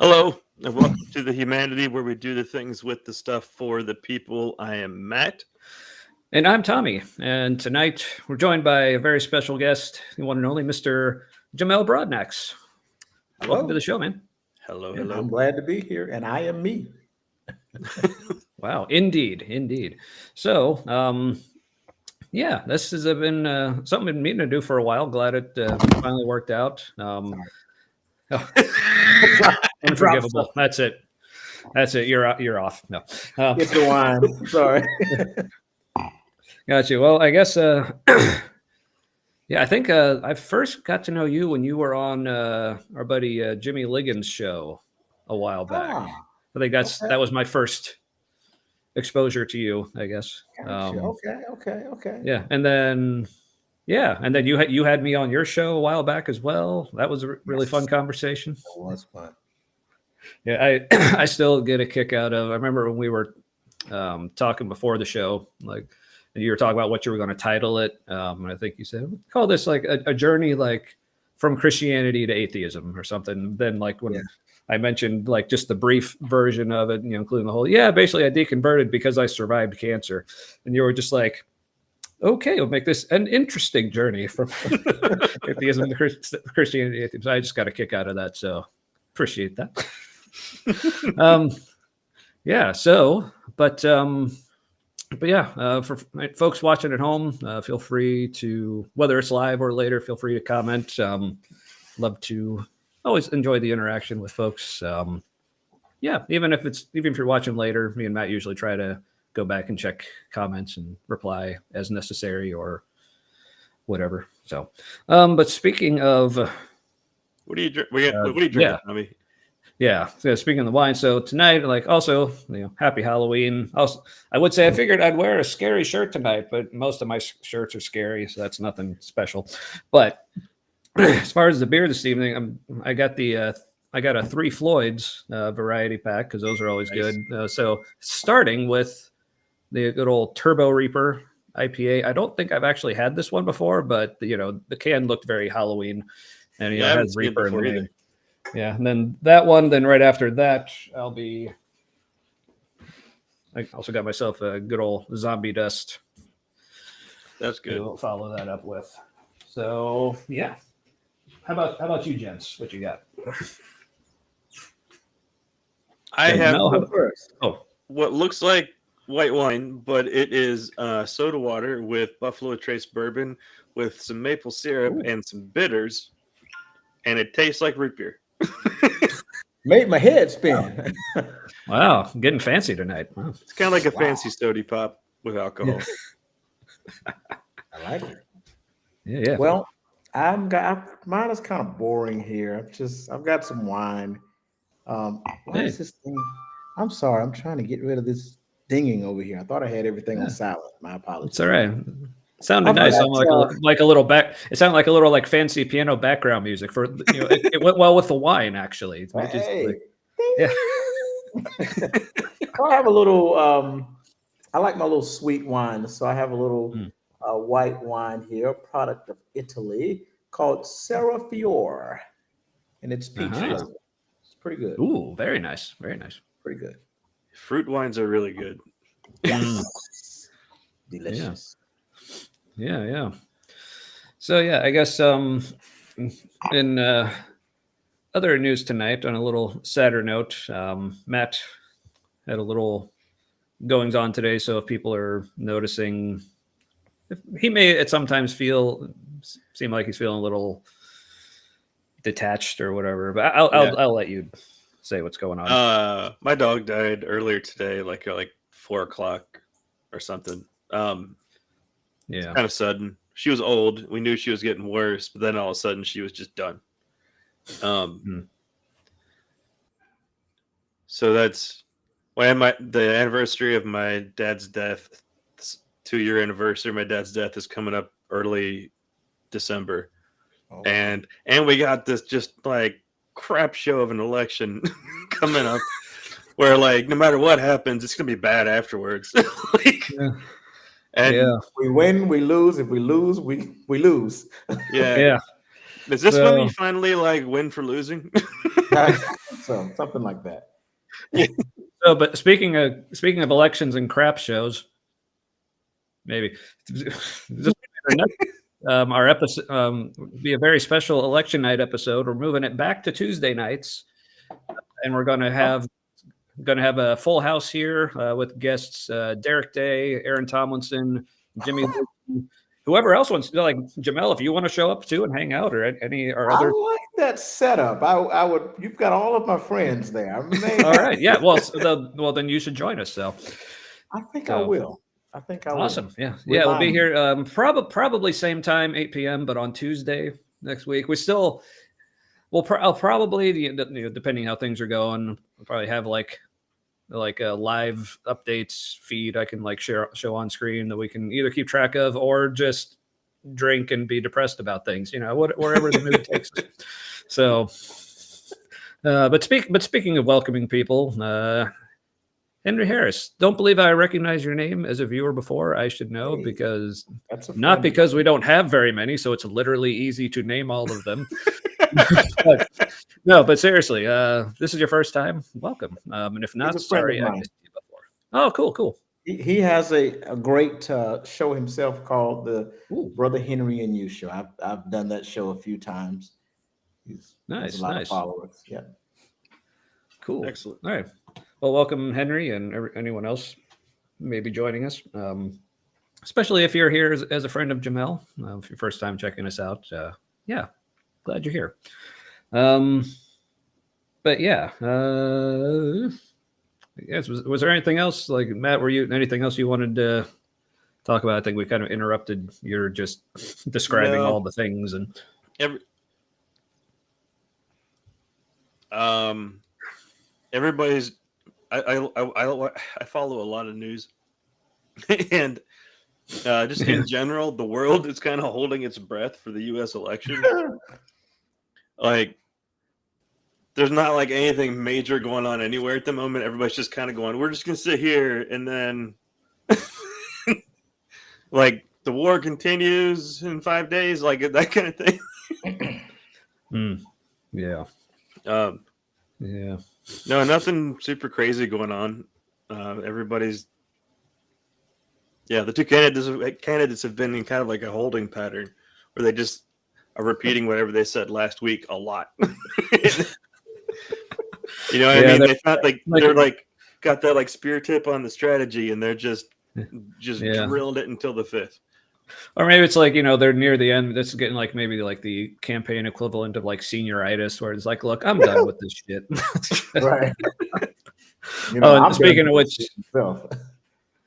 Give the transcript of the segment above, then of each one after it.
Hello, and welcome to the Humanity, where we do the things with the stuff for the people. I am Matt. And I'm Tommy. And tonight we're joined by a very special guest, the one and only Mr. Jamel Broadnax. Welcome to the show, man. Hello, Yeah, hello. I'm glad to be here, and I am me. Wow, indeed. So, this has been something I've been meaning to do for a while. Glad it finally worked out. Unforgivable. That's it. You're off. No. Get the wine. Sorry. Got you. Well, I guess. I think I first got to know you when you were on our buddy Jimmy Liggins' show a while back. I think that was my first exposure to you, I guess. Gotcha. Okay. Yeah, and then you had me on your show a while back as well. That was a really fun conversation. That was fun. Yeah, I still get a kick out of. I remember when we were talking before the show, like, and you were talking about what you were going to title it. And I think you said, call this like a journey, like from Christianity to atheism or something. Then like when I mentioned like just the brief version of it, including the whole, basically I deconverted because I survived cancer. And you were just like, okay, we'll make this an interesting journey from atheism to Christianity to atheism. So I just got a kick out of that. So appreciate that. For folks watching at home, feel free to, whether it's live or later, feel free to comment. Love to always enjoy the interaction with folks. Even if you're watching later, me and Matt usually try to go back and check comments and reply as necessary or whatever. So, but speaking of, what do you drink? What are you drinking, Tommy? Yeah. So speaking of the wine, so tonight, like also, happy Halloween. Also, I would say I figured I'd wear a scary shirt tonight, but most of my shirts are scary, so that's nothing special. But as far as the beer this evening, I got a Three Floyds variety pack because those are always good. So starting with the good old Turbo Reaper IPA. I don't think I've actually had this one before, but the can looked very Halloween, and it has Reaper in the name. Yeah, and then that one. Then right after that, I also got myself a good old Zombie Dust. That's good. We'll follow that up with. So yeah, how about you, gents? What you got? I have first. what looks like white wine, but it is soda water with Buffalo Trace bourbon with some maple syrup and some bitters, and it tastes like root beer. Made my head spin. Wow, I'm getting fancy tonight. Wow. It's kind of like a fancy Stody Pop with alcohol. I like it. Yeah. Well, mine is kind of boring here. I've got some wine. What is this thing? I'm sorry. I'm trying to get rid of this dinging over here. I thought I had everything on silent. My apologies. It's all right. It sounded nice. Like a little back. It sounded like a little like fancy piano background music for it went well with the wine actually. I have a little. I like my little sweet wine, so I have a little white wine here, a product of Italy called Serrafiore, and it's peach flavor. It's pretty good. Ooh, very nice. Pretty good. Fruit wines are really good. Yes. Delicious. Yeah. So I guess in other news tonight, on a little sadder note, Matt had a little goings on today. So if people are noticing, he may at sometimes seem like he's feeling a little detached or whatever. But I'll let you say what's going on. My dog died earlier today, like 4:00 or something. It's kind of sudden. She was old. We knew she was getting worse, but then all of a sudden she was just done. So that's why the anniversary of my dad's death, 2-year anniversary. My dad's death is coming up early December, and we got this just like crap show of an election coming up, where like no matter what happens, it's gonna be bad afterwards. We win, we lose. If we lose, we lose. Yeah. Is this when you finally like win for losing? So something like that. So, but speaking of elections and crap shows, maybe just our episode be a very special election night episode. We're moving it back to Tuesday nights, and we're going to have a full house here with guests Derek Day, Aaron Tomlinson, Jimmy, whoever else wants. Like Jamel, if you want to show up too and hang out, or any or other. I like that setup. I would. You've got all of my friends there. All right, yeah. Well, then you should join us. So I think I will. I think I will. Awesome. Yeah. Yeah. We'll be here probably same time, 8 p.m., but on Tuesday next week. I'll probably, depending how things are going, I'll probably have like a live updates feed I can like show on screen that we can either keep track of or just drink and be depressed about things, wherever the mood takes us. So, but speaking of welcoming people, Henry Harris, don't believe I recognize your name as a viewer before. I should know because because we don't have very many, so it's literally easy to name all of them. but seriously, this is your first time. Welcome. And if not, sorry I missed you before. Oh, cool. He has a great show himself called the Brother Henry and You Show. I've done that show a few times. He's nice, a lot of followers. Yeah. Cool. Excellent. All right. Well, welcome, Henry, and anyone else maybe joining us, especially if you're here as a friend of Jamel, if your first time checking us out. Yeah, glad you're here. But yeah, yes. Was there anything else? Like Matt, anything else you wanted to talk about? I think we kind of interrupted your just describing all the things and everybody's. I follow a lot of news, and just in general, the world is kind of holding its breath for the U.S. election. Like, there's not like anything major going on anywhere at the moment. Everybody's just kind of going, we're just gonna sit here, and then like the war continues in 5 days, like that kind of thing. Yeah. Yeah. No, nothing super crazy going on. Everybody's, the two candidates have been in kind of like a holding pattern where they just are repeating whatever they said last week a lot. You know what I mean? They thought they're like got that like spear tip on the strategy, and they're just drilled it until the 5th. Or maybe it's like, they're near the end. This is getting like maybe like the campaign equivalent of like senioritis, where it's like, look, I'm done with this shit. Right. And speaking of which,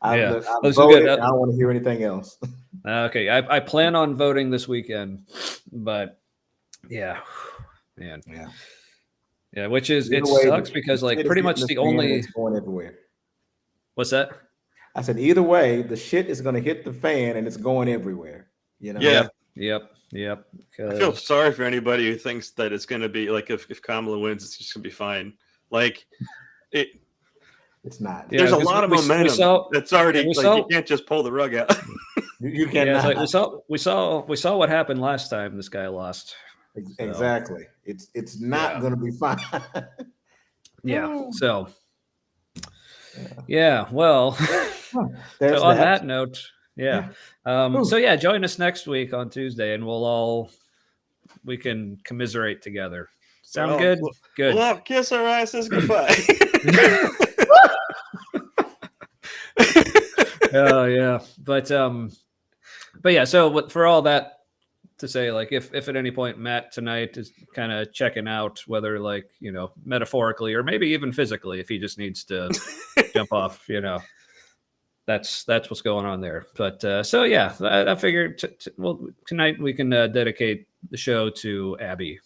I voted, I don't want to hear anything else. Okay, I plan on voting this weekend, but man, which is sucks because like pretty much the only going everywhere. What's that? I said, either way, the shit is going to hit the fan and it's going everywhere. Yep. I feel sorry for anybody who thinks that it's going to be like if Kamala wins, it's just going to be fine. Like it's not. There's a lot of momentum that's already you can't just pull the rug out. You can't. Like we saw what happened last time this guy lost. Exactly. It's not going to be fine. So. Yeah, well, so on that note, join us next week on Tuesday, and we can commiserate together. Sound good? Good. We'll kiss our asses goodbye. Oh yeah, but yeah. So for all that to say, like, if at any point Matt tonight is kind of checking out, whether like metaphorically or maybe even physically, if he just needs to jump off, that's what's going on there. But I figured tonight we can dedicate the show to Abby,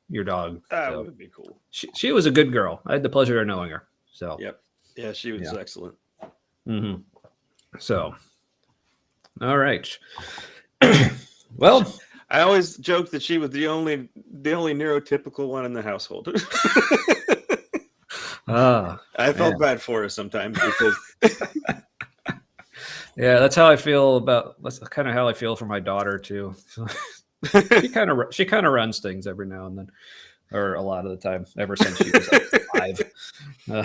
your dog. That would be cool. She was a good girl. I had the pleasure of knowing her. So yeah, she was excellent. Mm-hmm. So, all right. Well, I always joke that she was the only neurotypical one in the household. I felt bad for her sometimes because that's how I feel that's kind of how I feel for my daughter too. She kind of runs things every now and then. or a lot of the time, ever since she was like 5. Uh,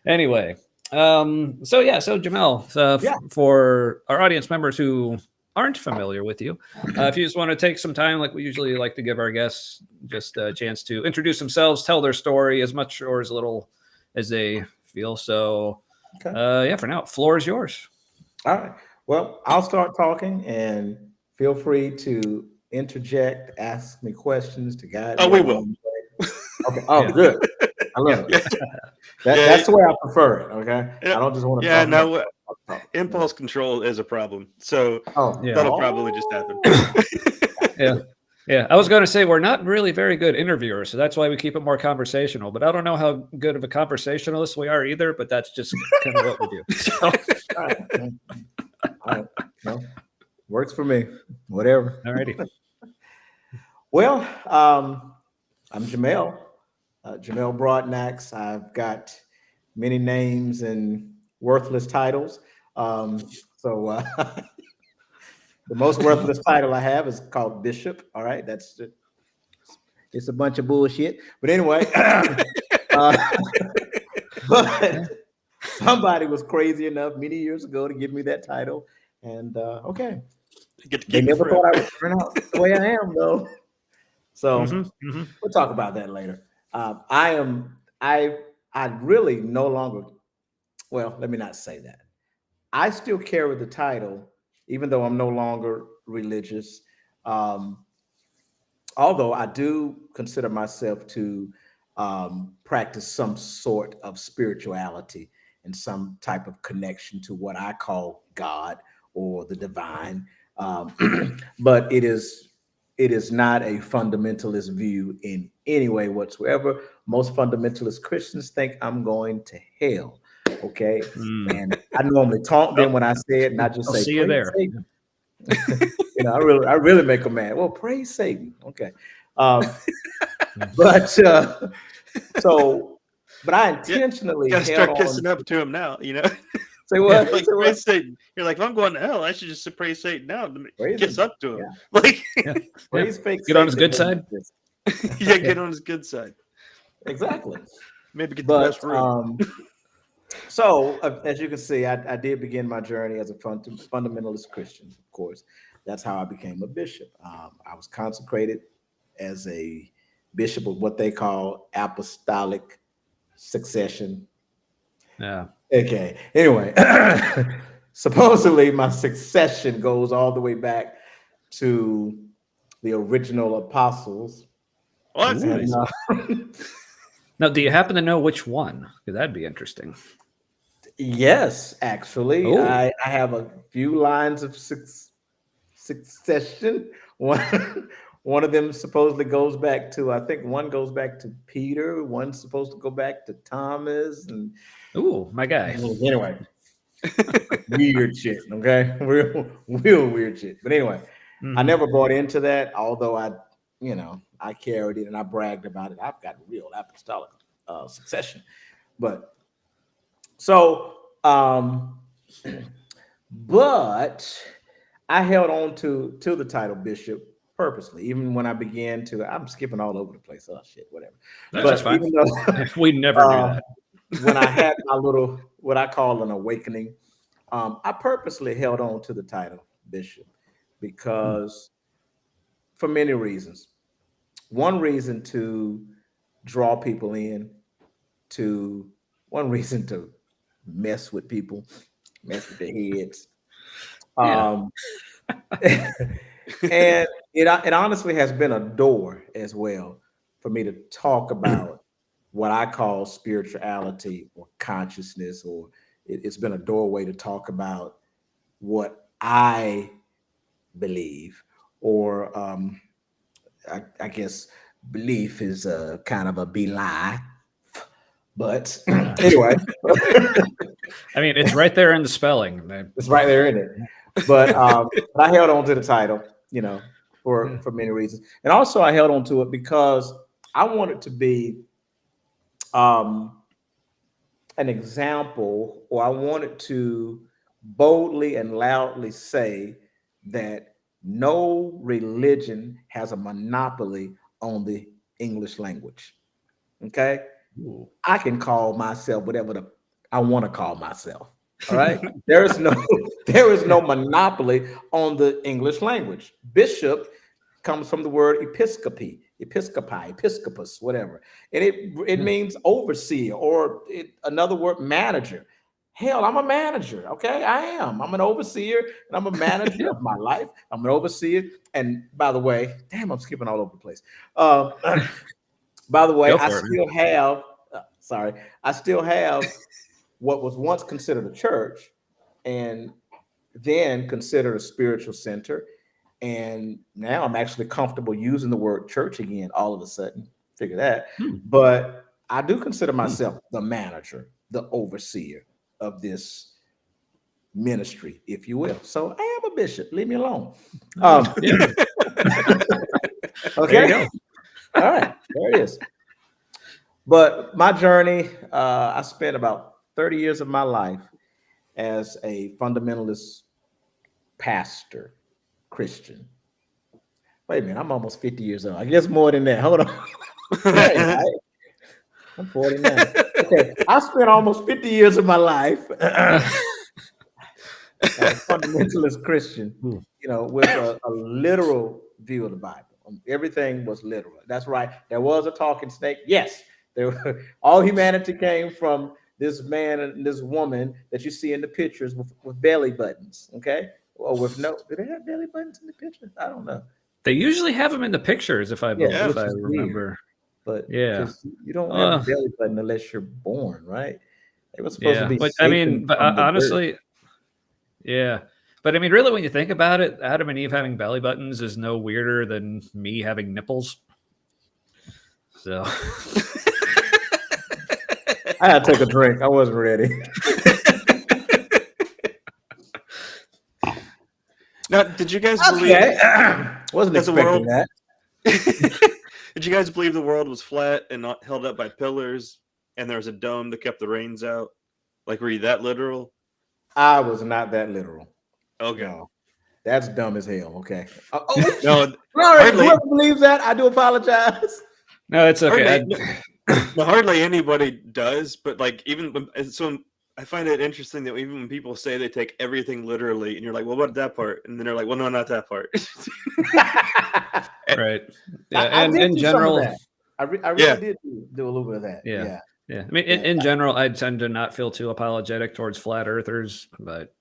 anyway, so Jamel, for our audience members who aren't familiar with you, if you just want to take some time, like we usually like to give our guests just a chance to introduce themselves, tell their story as much or as little as they feel. So, for now, floor is yours. All right. Well, I'll start talking, and feel free to interject, ask me questions to guide me. We will. Okay. Oh, good. I love it. That's the way I prefer it. Okay. I don't just want to. Yeah. No. Impulse control is a problem, so that'll probably just happen. Yeah. I was going to say we're not really very good interviewers, so that's why we keep it more conversational. But I don't know how good of a conversationalist we are either. But that's just kind of what we do. So. All right. Well, works for me. Whatever. Alrighty. Well, I'm Jamel. Jamel Broadnax. I've got many names and worthless titles. The most worthless title I have is called Bishop. All right, it's a bunch of bullshit. But anyway, but somebody was crazy enough many years ago to give me that title, and they never thought I would turn out the way I am, though. So we'll talk about that later. I really no longer. Well, let me not say that. I still carry the title, even though I'm no longer religious. Although I do consider myself to practice some sort of spirituality and some type of connection to what I call God or the divine. But it is not a fundamentalist view in any way whatsoever. Most fundamentalist Christians think I'm going to hell. Okay. And I normally taunt them when I say it, and I just say, see you there. I really make them mad. Well, praise Satan. Okay. But I intentionally gotta start kissing up to him now, Say what? Like praise Satan. You're like, if I'm going to hell, I should just praise Satan now to kiss up to him. Yeah. Like praise fake get on his good side. Get on his good side. Exactly. Maybe get the best room. So, as you can see, I did begin my journey as a fundamentalist Christian, of course. That's how I became a bishop. I was consecrated as a bishop of what they call apostolic succession. Yeah. Okay. Anyway, supposedly my succession goes all the way back to the original apostles. Oh, that's nice. Now, do you happen to know which one? That'd be interesting. Yes, actually, I have a few lines of succession. One of them supposedly goes back to, I think one goes back to Peter. One's supposed to go back to Thomas. And my guy. Anyway, weird shit. Okay, real weird shit. But anyway, I never bought into that. Although I carried it and I bragged about it. I've got real apostolic succession. But so, but I held on to the title bishop purposely, even when I began to. I'm skipping all over the place. Oh shit, whatever. That's fine. Even though, we never do that. When I had my little, what I call an awakening, I purposely held on to the title bishop because, for many reasons. One reason to draw people in, one reason to mess with people, mess with their heads. And it honestly has been a door as well for me to talk about what I call spirituality or consciousness, or it's been a doorway to talk about what I believe, or I guess belief is a kind of a belie. But anyway, I mean, it's right there in the spelling. It's right there in it. But I held on to the title, for many reasons. And also I held on to it because I wanted to be an example, or I wanted to boldly and loudly say that no religion has a monopoly on the English language. Okay. Ooh. I can call myself whatever I want to call myself. All right. There is no monopoly on the English language. Bishop comes from the word episcopi, episcopus, whatever. And it means overseer, or another word, manager. Hell, I'm a manager. Okay. I am. I'm an overseer and I'm a manager of my life. I'm an overseer. And by the way, damn, I'm skipping all over the place. By the way, I still have what was once considered a church and then considered a spiritual center. And now I'm actually comfortable using the word church again all of a sudden. Figure that. But I do consider myself the manager, the overseer of this ministry, if you will. So I am a bishop. Leave me alone. Okay. There you go. All right. There it is. But my journey, I spent about 30 years of my life as a fundamentalist pastor, Christian. Wait a minute, I'm almost 50 years old. I guess more than that. Hold on. I'm 49. Okay, I spent almost 50 years of my life as a fundamentalist Christian, with a literal view of the Bible. Everything was literal. That's right. There was a talking snake. Yes, all humanity came from this man and this woman that you see in the pictures with belly buttons. Okay, or with no. Do they have belly buttons in the pictures? I don't know. They usually have them in the pictures, if I remember. Weird. But yeah, you don't have a belly button unless you're born, right? They were supposed to be. But I mean, but honestly, yeah. But I mean, really, when you think about it, Adam and Eve having belly buttons is no weirder than me having nipples. So I had to take a drink. I wasn't ready. Now, did you guys believe? Wasn't expecting that. Did you guys believe the world was flat and not held up by pillars, and there was a dome that kept the rains out? Like, were you that literal? I was not that literal. Okay. No, that's dumb as hell. Okay. No, whoever believes that, I do apologize. No, it's okay. Hardly anybody does, but like so I find it interesting that even when people say they take everything literally, and you're like, well, what that part? And then they're like, well, no, not that part. Right. Yeah. And in general, I really did do a little bit of that. Yeah. I mean, in general, I tend to not feel too apologetic towards flat earthers, but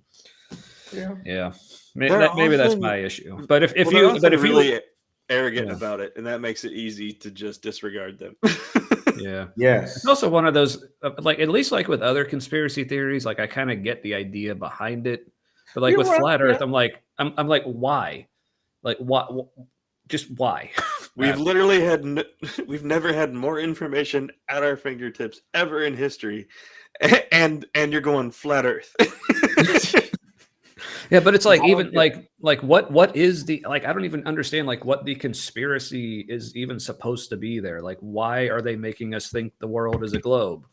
maybe that's my issue. But if you're really arrogant about it, and that makes it easy to just disregard them. Yes. It's also one of those, like, at least like with other conspiracy theories, like I kind of get the idea behind it, but like with flat Earth, I'm like, why? Like, what? Just why? We've never had more information at our fingertips ever in history, and you're going flat Earth. Yeah, but it's like what is the, like, I don't even understand like what the conspiracy is even supposed to be there. Like, why are they making us think the world is a globe?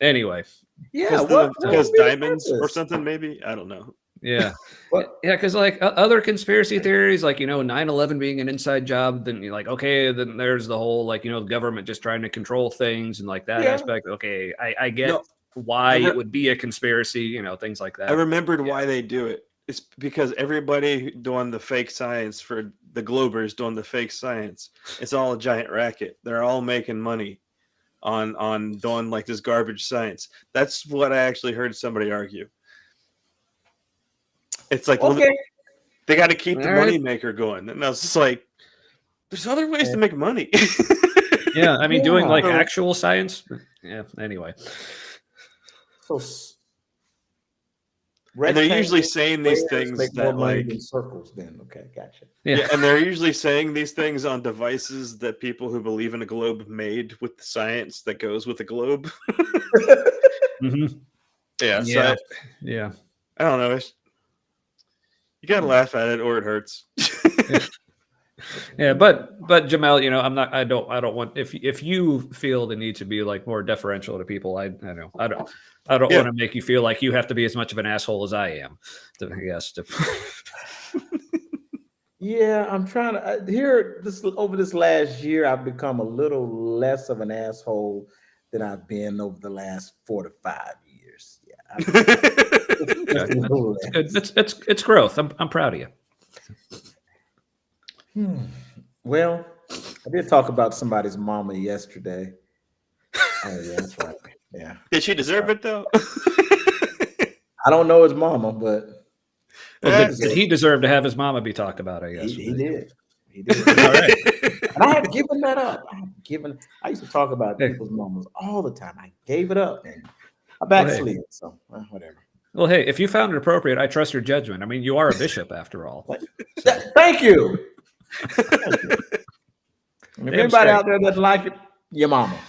Anyway. Yeah, because diamonds or something, maybe, I don't know. Yeah. Because like other conspiracy theories, like, 9/11 being an inside job, then you're like, okay, then there's the whole, like, the government just trying to control things and like that aspect. Okay, I get why it would be a conspiracy, things like that. I remembered why they do it. It's because everybody doing the fake science for the Globers doing the fake science, it's all a giant racket. They're all making money on doing like this garbage science. That's what I actually heard somebody argue. It's like, they got to keep the money maker going. And I was just like, there's other ways to make money. Yeah, I mean, doing like actual science. Yeah, anyway. So, and they're usually saying these things that like in circles. Then gotcha. Yeah, and they're usually saying these things on devices that people who believe in a globe made with the science that goes with a globe. Mm-hmm. Yeah. I don't know. You gotta laugh at it, or it hurts. Yeah, but Jamel, I don't want, if you feel the need to be like more deferential to people, I don't want to make you feel like you have to be as much of an asshole as I am. Yeah, I'm trying to here this over this last year. I've become a little less of an asshole than I've been over the last 4 to 5 years. Yeah, I've become just Okay, a little that's good. less. It's growth. I'm proud of you. Hmm. Well, I did talk about somebody's mama yesterday. Oh yeah, that's right. Yeah, Did she I'm deserve sorry. it though? I don't know his mama, but Well, he Eh. did deserved. he deserve to have his mama be talked about? I guess. He did. He did. All right. And I had given that up. I used to talk about Hey, people's mamas all the time. I gave it up and I well, hey, backslid. So whatever. well, hey. If you found it appropriate, I trust your judgment. I mean, you are a bishop after all. But So thank you. Thank you. And if damn anybody straight. out there doesn't like it, your mama.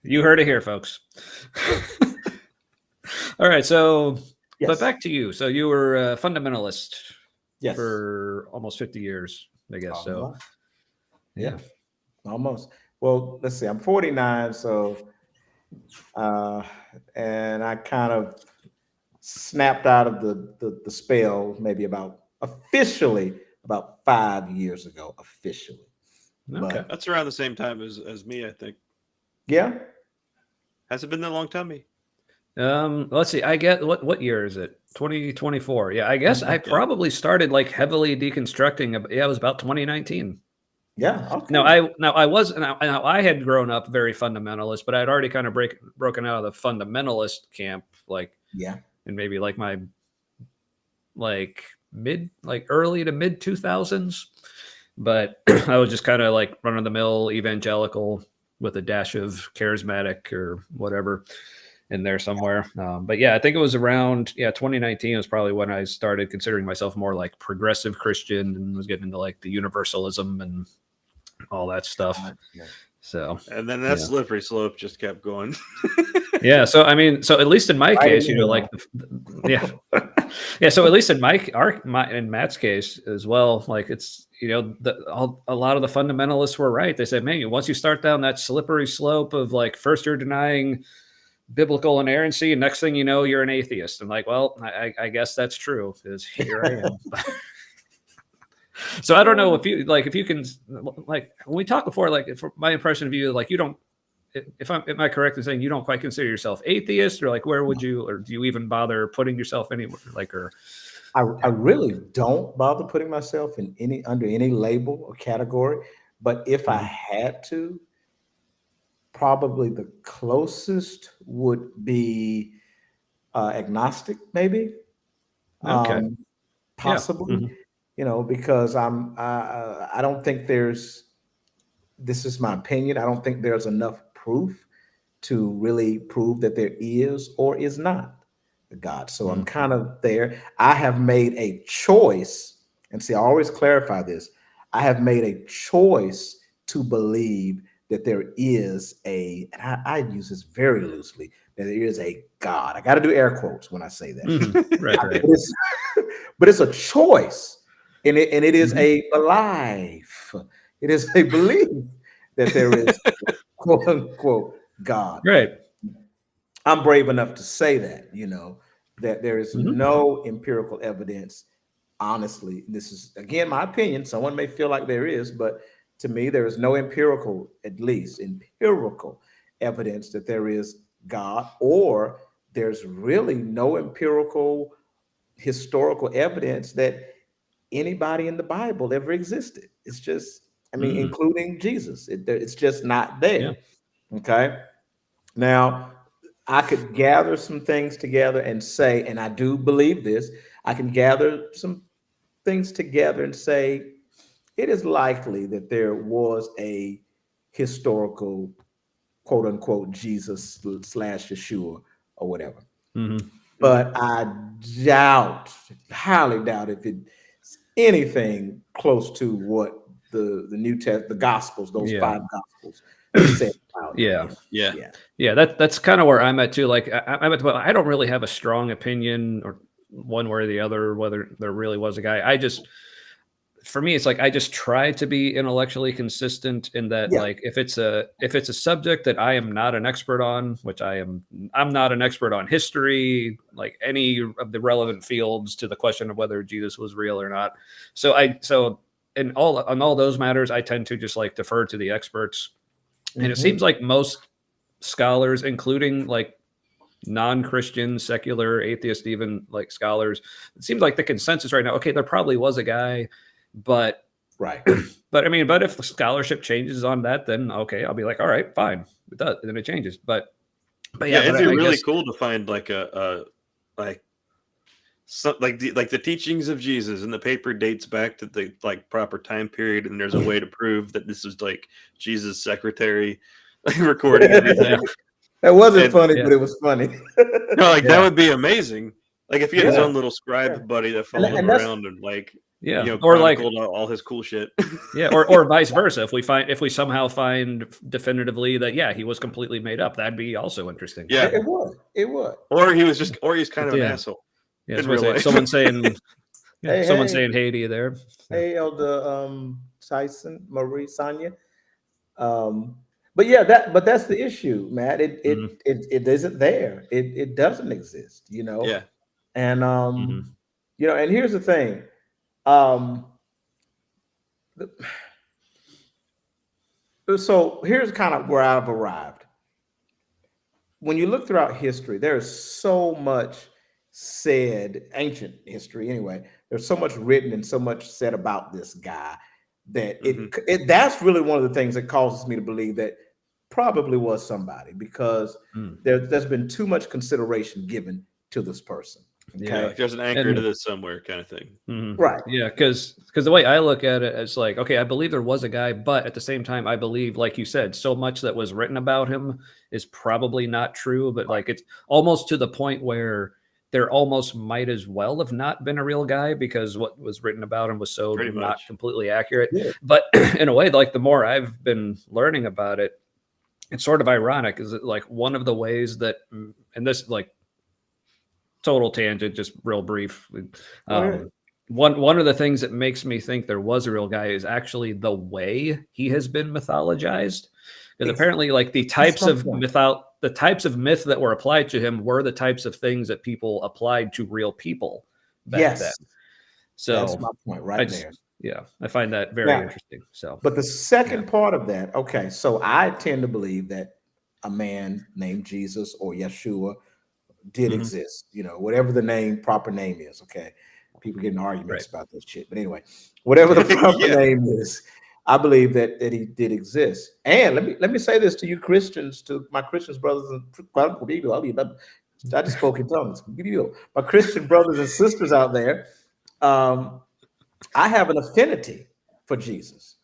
You heard it here, folks. All right. So, but Yes. back to you. So you were a fundamentalist Yes. for almost 50 years, I guess. So Almost. yeah. Almost. Well, let's see. I'm 49, so and I kind of snapped out of the spell maybe about officially about 5 years ago. Officially. Okay. But That's around the same time as me, I think. yeah. Has it been that long, Tommy? Let's see. I get what year is it? 2024. Yeah, I guess I Okay. probably started like heavily deconstructing. Yeah, it was about 2019. Yeah. Okay. Now I had grown up very fundamentalist, but I'd already kind of broken out of the fundamentalist camp, like Yeah. in maybe like my early to mid 2000s. But I was just kind of like run of the mill evangelical with a dash of charismatic or whatever in there somewhere. But yeah, I think it was around 2019 was probably when I started considering myself more like progressive Christian and was getting into like the universalism and all that stuff. Yeah. So And then that slippery slope just kept going. yeah, so I mean, so at least in my case, you know, like yeah. Yeah, so at least in in Matt's case as well, like it's, you know, a lot of the fundamentalists were right. They said, man, once you start down that slippery slope of like first you're denying biblical inerrancy, and next thing you know, you're an atheist. And like, well, I guess that's true because here I am. So I don't know if you can, like when we talked before, like my impression of you, like you don't, am I correct in saying you don't quite consider yourself atheist, or like where would you, or do you even bother putting yourself anywhere, like, or I really don't bother putting myself in under any label or category, but if I had to, probably the closest would be agnostic, maybe. okay, Possibly, Mhm. you know, because I don't think this is my opinion. I don't think there's enough proof to really prove that there is or is not a God. So I'm kind of there. I have made a choice, and see, I always clarify this. I have made a choice to believe that there is and I use this very loosely, that there is a God. I got to do air quotes when I say that. Right, But right. but it's a choice, and it is Mhm. a belief. It is a belief that there is quote unquote God. Right. I'm brave enough to say that, you know, that there is Mhm. no empirical evidence. Honestly, this is again my opinion. Someone may feel like there is, but to me, there is no empirical, at least empirical evidence that there is God, or there's really no empirical historical evidence that anybody in the Bible ever existed. It's just, I mean, Mm. including Jesus. It's just not Yeah. there. Okay. Now, I could gather some things together and say, and I do believe this, I can gather some things together and say it is likely that there was a historical quote unquote Jesus slash Yeshua or whatever. Mhm. But I doubt, highly doubt if it's anything close to what the Gospels, those Yeah. 5 Gospels said about Yeah. him. Yeah. Yeah. Yeah, that's kind of where I'm at too. Like I'm at the point, I don't really have a strong opinion or one way or the other whether there really was a guy. I just for me, it's like I just try to be intellectually consistent in that, Yeah. like if it's a subject that I am not an expert on, which I'm not an expert on history, like any of the relevant fields to the question of whether Jesus was real or not. So in all those matters, I tend to just like defer to the experts. And it seems like most scholars, including like non-Christian, secular, atheist, even like scholars, it seems like the consensus right now, okay, there probably was a guy, but Right. but I mean, but if the scholarship changes on that, then okay, I'll be like, all right, fine, it does, then it changes. But yeah, but it'd be I really guess, cool to find like like like the teachings of Jesus, and the paper dates back to the like proper time period, and there's a way to prove that this is like Jesus' secretary like, recording everything. That wasn't And funny, yeah. but it was funny. no, like that Yeah. would be amazing. Like if he had his Yeah. own little scribe buddy that followed him that's around and like Yeah, or like chronicled all his cool shit. yeah, or vice versa. If we somehow find definitively that yeah, he was completely made up, that'd be also interesting. Yeah. it would. It would. Or he's kind of an Yeah. asshole. Yeah, In that's what I real say. life. Someone saying, yeah, Hey, someone hey. saying hey to you there. Hey, Elder Tyson, Marie, Sonia. But yeah, that's the issue, Matt. It isn't there. It doesn't exist, you know. Yeah. And Mhm. you know, and here's the thing. Um so here's kind of where I've arrived. When you look throughout history, there's so much said, ancient history anyway. There's so much written and so much said about this guy that that's really one of the things that causes me to believe that probably was somebody, because there's been too much consideration given to this person. Okay. Yeah, like there's an anchor to this somewhere kind of thing. Right. Yeah, because the way I look at it, it's like, okay, I believe there was a guy, but at the same time, I believe, like you said, so much that was written about him is probably not true. But like it's almost to the point where there almost might as well have not been a real guy, because what was written about him was so Pretty not much. completely accurate. Yeah. But in a way, like the more I've been learning about it, it's sort of ironic. Is it like one of the ways that, and this like total tangent, just real brief. One of the things that makes me think there was a real guy is actually the way he has been mythologized. Because apparently, like the types of myth that were applied to him were the types of things that people applied to real people back then. So that's my point right there. Yeah, I find that very interesting. So, but the second part of that, okay, so I tend to believe that a man named Jesus or Yeshua did exist, you know, whatever the proper name is. Okay, people get in arguments about this shit, but anyway, whatever the proper name is, I believe that he did exist. And let me say this to you Christians, to my Christian brothers and I just spoke in tongues. My Christian brothers and sisters out there, I have an affinity for Jesus.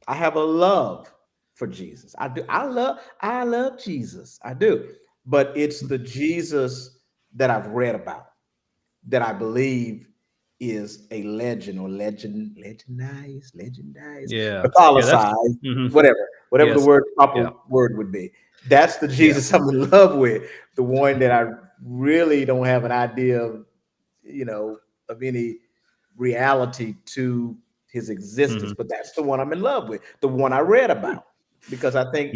I have a love for Jesus. I do. I love Jesus. I do. But it's the Jesus that I've read about, that I believe is a legend or legendized, mythologized, whatever the proper word would be. That's the Jesus I'm in love with. The one that I really don't have an idea of, you know, of any reality to his existence, but that's the one I'm in love with, the one I read about, because I think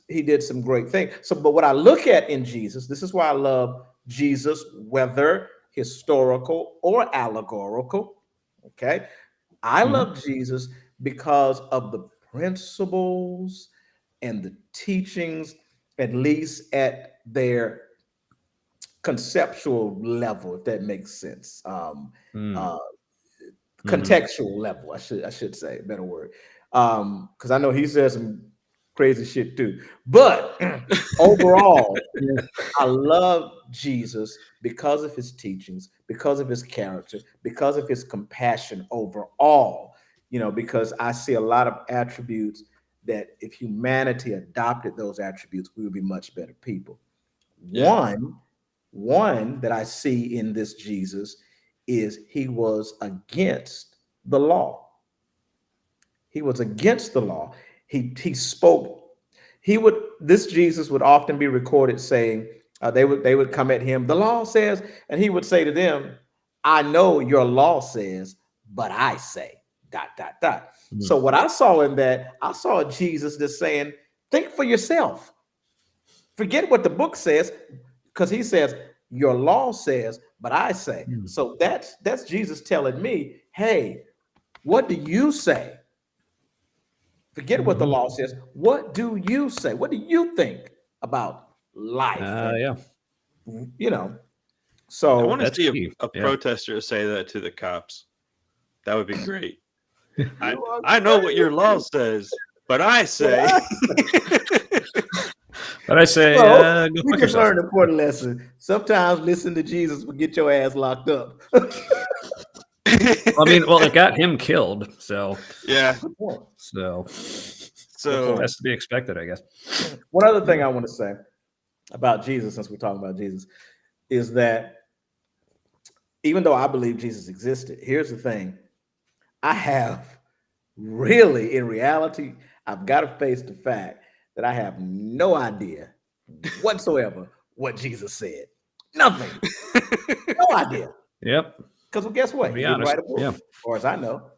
he did some great things. So, but what I look at in Jesus, this is why I love Jesus, whether historical or allegorical. Okay, I love Jesus because of the principles and the teachings, at least at their conceptual level, if that makes sense. Contextual level, I should say, a better word. Because I know he says some crazy shit too. But overall, I love Jesus because of his teachings, because of his character, because of his compassion overall. You know, because I see a lot of attributes that if humanity adopted those attributes, we would be much better people. One that I see in this Jesus is he was against the law. He was against the law. He spoke. This Jesus would often be recorded saying, they would come at him, the law says, and he would say to them, I know your law says, but I say. dot, dot, dot. So what I saw in that, I saw Jesus just saying, think for yourself. Forget what the book says, because he says, your law says, but I say. So that's Jesus telling me, hey, what do you say? Forget what the law says. What do you say? What do you think about life? Yeah. You know, I so want to That's see key. a Yeah. protester say that to the cops. That would be great. I You are I know what your law crazy. says, but I say. But I say, So go we fuck just yourself. learned an important lesson. Sometimes listen to Jesus will get your ass locked up. I mean, well, it got him killed, so Yeah. Good point. So that's to be expected, I guess. One other thing I want to say about Jesus, since we're talking about Jesus, is that even though I believe Jesus existed, here's the thing. I have really, in reality, I've got to face the fact that I have no idea whatsoever what Jesus said. Nothing. No idea. Yep. Because well, guess what? To He be didn't honest, write a book, yeah. as far as I know.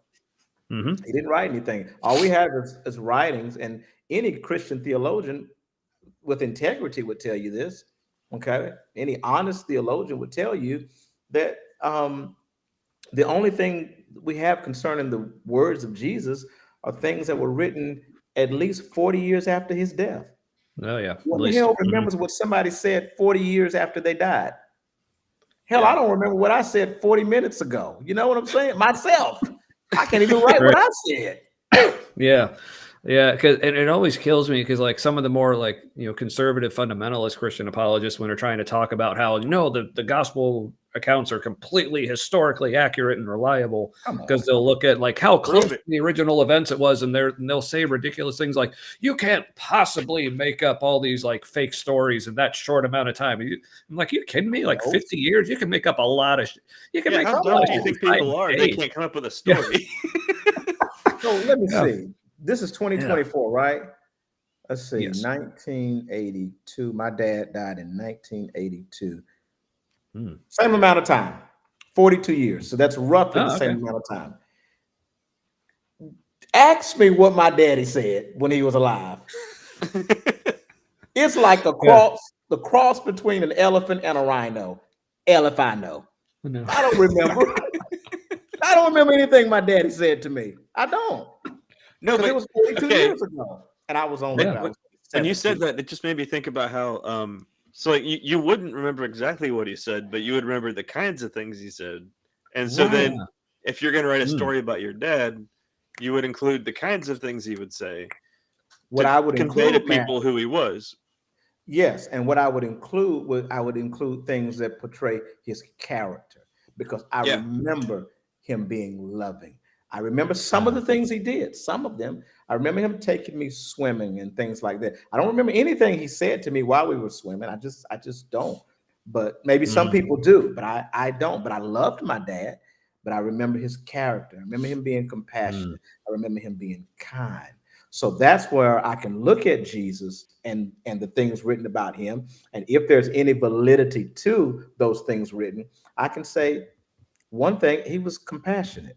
Mm-hmm. He didn't write anything. All we have is writings, and any Christian theologian with integrity would tell you this. Okay, any honest theologian would tell you that the only thing we have concerning the words of Jesus are things that were written at least 40 years after his death. Oh yeah. At Who the least. hell remembers what somebody said 40 years after they died? Hell, Yeah. I don't remember what I said 40 minutes ago. You know what I'm saying? Myself. I can't even write Right. what I said. Yeah. Yeah, because and it always kills me because like some of the more like conservative fundamentalist Christian apologists when they're trying to talk about how the gospel accounts are completely historically accurate and reliable Come on. because they'll look at like how close Prove to it. the original events it was and they'll say ridiculous things like you can't possibly make up all these like fake stories in that short amount of time. I'm like, you kidding me? Like 50 years, you can make up a lot of you can Yeah, make how up a dumb lot do you of think shit in people 5 are? They days. can't come up with a Yeah. story. So let me Yeah. see. This is 2024, right? Let's see. Yes. 1982. My dad died in 1982. Hmm. Same amount of time. 42 years. So that's roughly the same Okay. amount of time. Ask me what my daddy said when he was alive. It's like a Yeah. cross, the cross between an elephant and a rhino. Hell if I know. No. I don't remember. I don't remember anything my daddy said to me. I don't. No, Because it but was 42 okay. years ago. And I was only Yeah. I was When you said 17. that, it just made me think about how so like you wouldn't remember exactly what he said, but you would remember the kinds of things he said. And so Right. then if you're gonna write a Mm. story about your dad, you would include the kinds of things he would say What to I would convey to include, Matt, people who he was. yes, and what I would include things that portray his character because I Yeah. remember him being loving. I remember some of the things he did, some of them. I remember him taking me swimming and things like that. I don't remember anything he said to me while we were swimming. I just don't. But maybe some Mhm. people do, but I don't. But I loved my dad, but I remember his character. I remember him being compassionate. I remember him being kind. So that's where I can look at Jesus and the things written about him. And if there's any validity to those things written, I can say one thing, he was compassionate.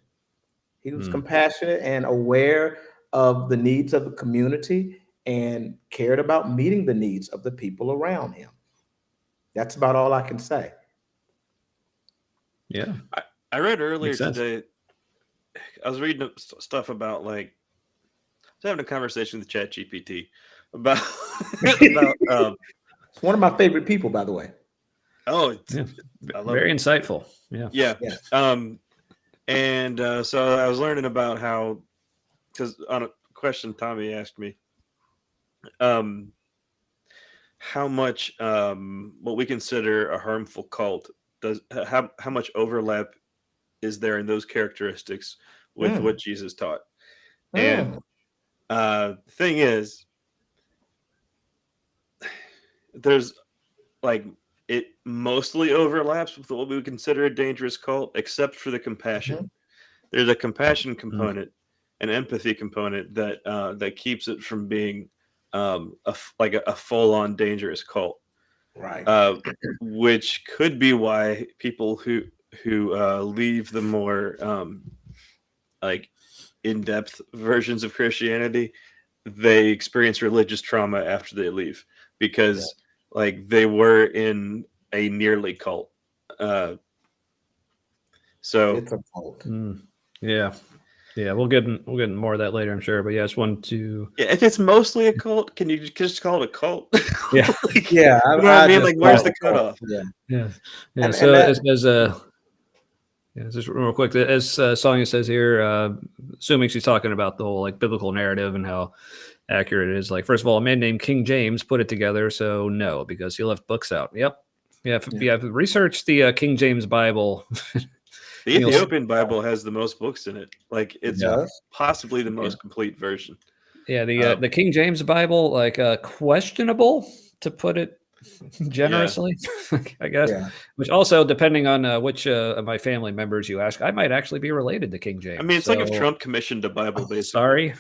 He was compassionate and aware of the needs of the community and cared about meeting the needs of the people around him. That's about all I can say. Yeah. I read earlier Makes sense. today, I was reading stuff about like I was having a conversation with ChatGPT about about It's one of my favorite people, by the way. Yeah. I love Very it. insightful. Yeah. Yeah. Yeah. And so I was learning about how, because on a question Tommy asked me, how much what we consider a harmful cult does how much overlap is there in those characteristics with Mm, what Jesus taught. And mm, the thing is, there's like it mostly overlaps with what we would consider a dangerous cult, except for the compassion. mhm. There's a compassion Mm. component, an empathy component that keeps it from being like a full-on dangerous cult, Right. uh, which could be why people who leave the more like in-depth versions of Christianity, they experience religious trauma after they leave because like they were in a nearly cult. So It's a cult. Yeah. Yeah, we'll get in more of that later, I'm sure. But yeah, I just wanted to. yeah, if it's mostly a cult, can you just call it a cult? Yeah, like, Yeah, you know what I mean? just Like, where's call the it a cult. cutoff? Yeah. yeah. And So that- yeah, just real quick, as Sonia says here, assuming she's talking about the whole like biblical narrative and how accurate it is. Like, first of all, a man named King James put it together, so no, because he left books out. Yep. Yeah, research the King James Bible. The Ethiopian Bible has the most books in it. Like, it's possibly the most complete version. Yeah, the King James Bible, like questionable to put it generously, I guess. Yeah. Which also, depending on which of my family members you ask, I might actually be related to King James. I mean, it's like if Trump commissioned a Bible, basically. Sorry.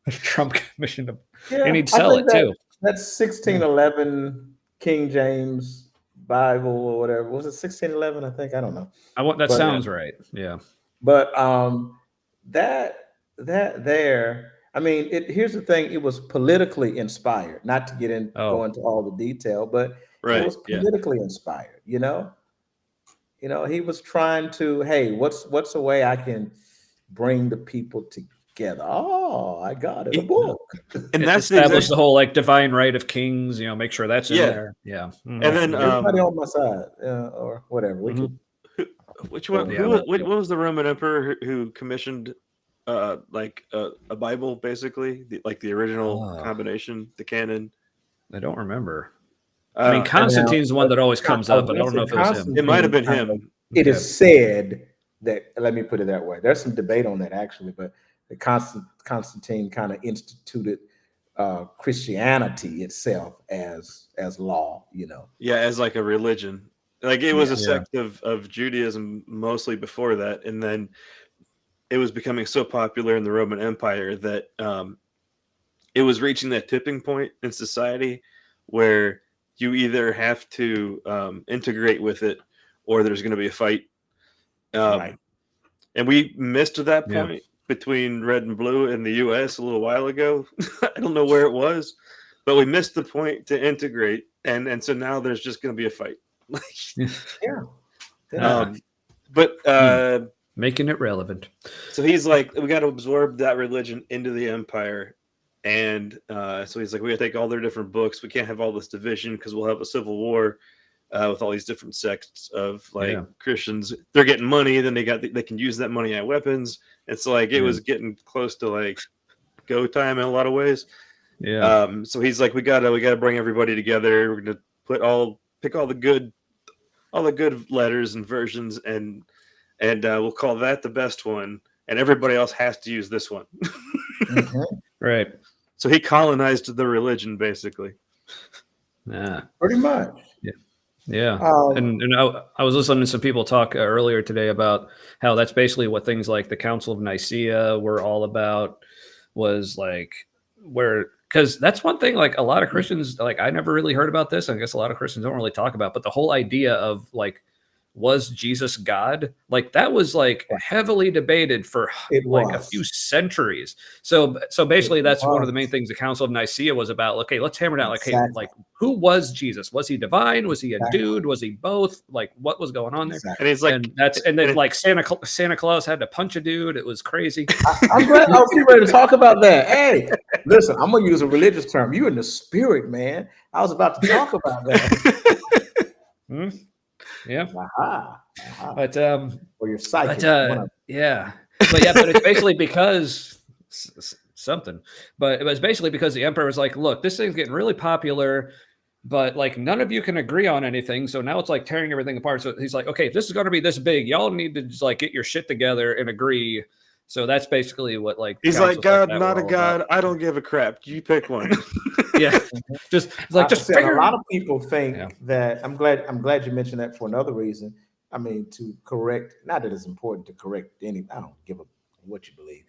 If Trump commissioned a, Yeah, and he'd sell it too. That's 1611 King James Bible or whatever. Was it 1611? I think. I don't know. That sounds right. Yeah. But that there, I mean, here's the thing. It was politically inspired. Not to go into all the detail, but it was politically inspired. You know, he was trying to, hey, what's a way I can bring the people together? Oh, I got it, a book. And that's established the whole like divine right of kings, make sure that's in there. Yeah. And then everybody on my side, or whatever. We could, which one? What was the Roman emperor who commissioned like a Bible, basically, like the original combination, the canon? I don't remember. I mean, Constantine's the one that always comes up, but I don't know if it was him. It might have been him. It is said that, let me put it that way. There's some debate on that actually, but the Constantine kind of instituted Christianity itself as law, Yeah, as like a religion. Like it was a sect of Judaism mostly before that, and then it was becoming so popular in the Roman Empire that it was reaching that tipping point in society where you either have to integrate with it or there's going to be a fight. Right. And we missed that point between red and blue in the U.S. a little while ago. I don't know where it was, but we missed the point to integrate, and so now there's just going to be a fight. But making it relevant. So he's like, we got to absorb that religion into the empire, and so he's like, we got to take all their different books. We can't have all this division because we'll have a civil war with all these different sects of Christians. They're getting money, then they can use that money at weapons. It's like it was getting close to like go time in a lot of ways. Yeah. So he's like, we gotta bring everybody together. We're gonna pick all the good letters and versions, and we'll call that the best one, and everybody else has to use this one. Right. So he colonized the religion, basically. Yeah. Pretty much. Yeah. And I was listening to some people talk earlier today about how that's basically what things like the Council of Nicaea were all about, was like because that's one thing, like a lot of Christians, like I never really heard about this. I guess a lot of Christians don't really talk about, but the whole idea of like, was Jesus God? Like that was like heavily debated for a few centuries. So basically that's one of the main things the Council of Nicaea was about. Okay, let's hammer down. Like, hey, like who was Jesus? Was he divine? Was he a dude? Was he both? Like what was going on there? And he's like, and then like Santa Claus had to punch a dude. It was crazy. I'm glad I was ready to talk about that. Hey, listen, I'm gonna use a religious term. You in the spirit, man. I was about to talk about that. Yeah. But or your psychic. But it's basically because something. But it was basically because the emperor was like, look, this thing's getting really popular, but like none of you can agree on anything. So now it's like tearing everything apart. So he's like, okay, if this is going to be this big, y'all need to just like get your shit together and agree. So that's basically what like he's like, God, not a God. About. I don't give a crap. You pick one. Yeah, just a lot of people think that I'm glad you mentioned that for another reason. I mean, to correct, not that it's important to correct any. I don't give a what you believe.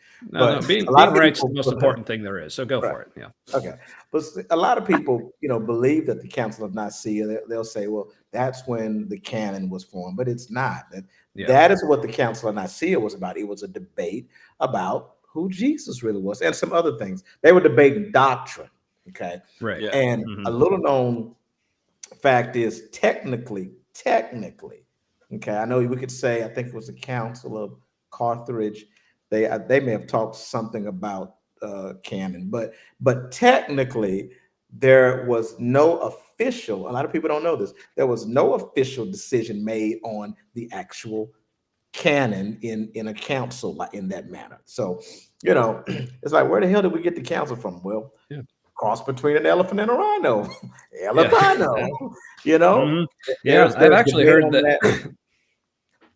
Being right is the most important thing there is. So go for it. Yeah. Okay, but a lot of people, believe that the Council of Nicaea. They'll say, well, that's when the canon was formed, but it's not. Yeah. That is what the Council of Nicaea was about. It was a debate about who Jesus really was and some other things. They were debating doctrine. Okay. Right. Yeah. And a little known fact is technically, okay, I know we could say, I think it was the Council of Carthage. They may have talked something about canon, but technically there was no official, a lot of people don't know this, there was no official decision made on the actual canon in a council like in that manner. So, it's like, where the hell did we get the council from? Well, Yeah. cross between an elephant and a rhino. Yeah. Elephant. Yeah, I've actually heard that.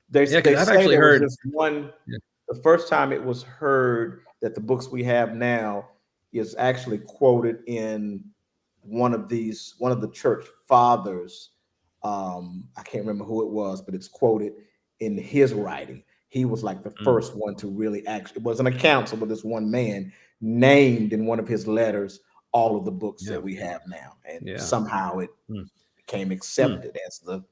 They Yeah, 'cause say I've actually there was heard just one. Yeah. The first time it was heard that the books we have now is actually quoted in one of the church fathers. I can't remember who it was, but it's quoted in his writing. He was like the first one to really it wasn't a council, but this one man named in one of his letters all of the books that we have now. And somehow it became accepted as the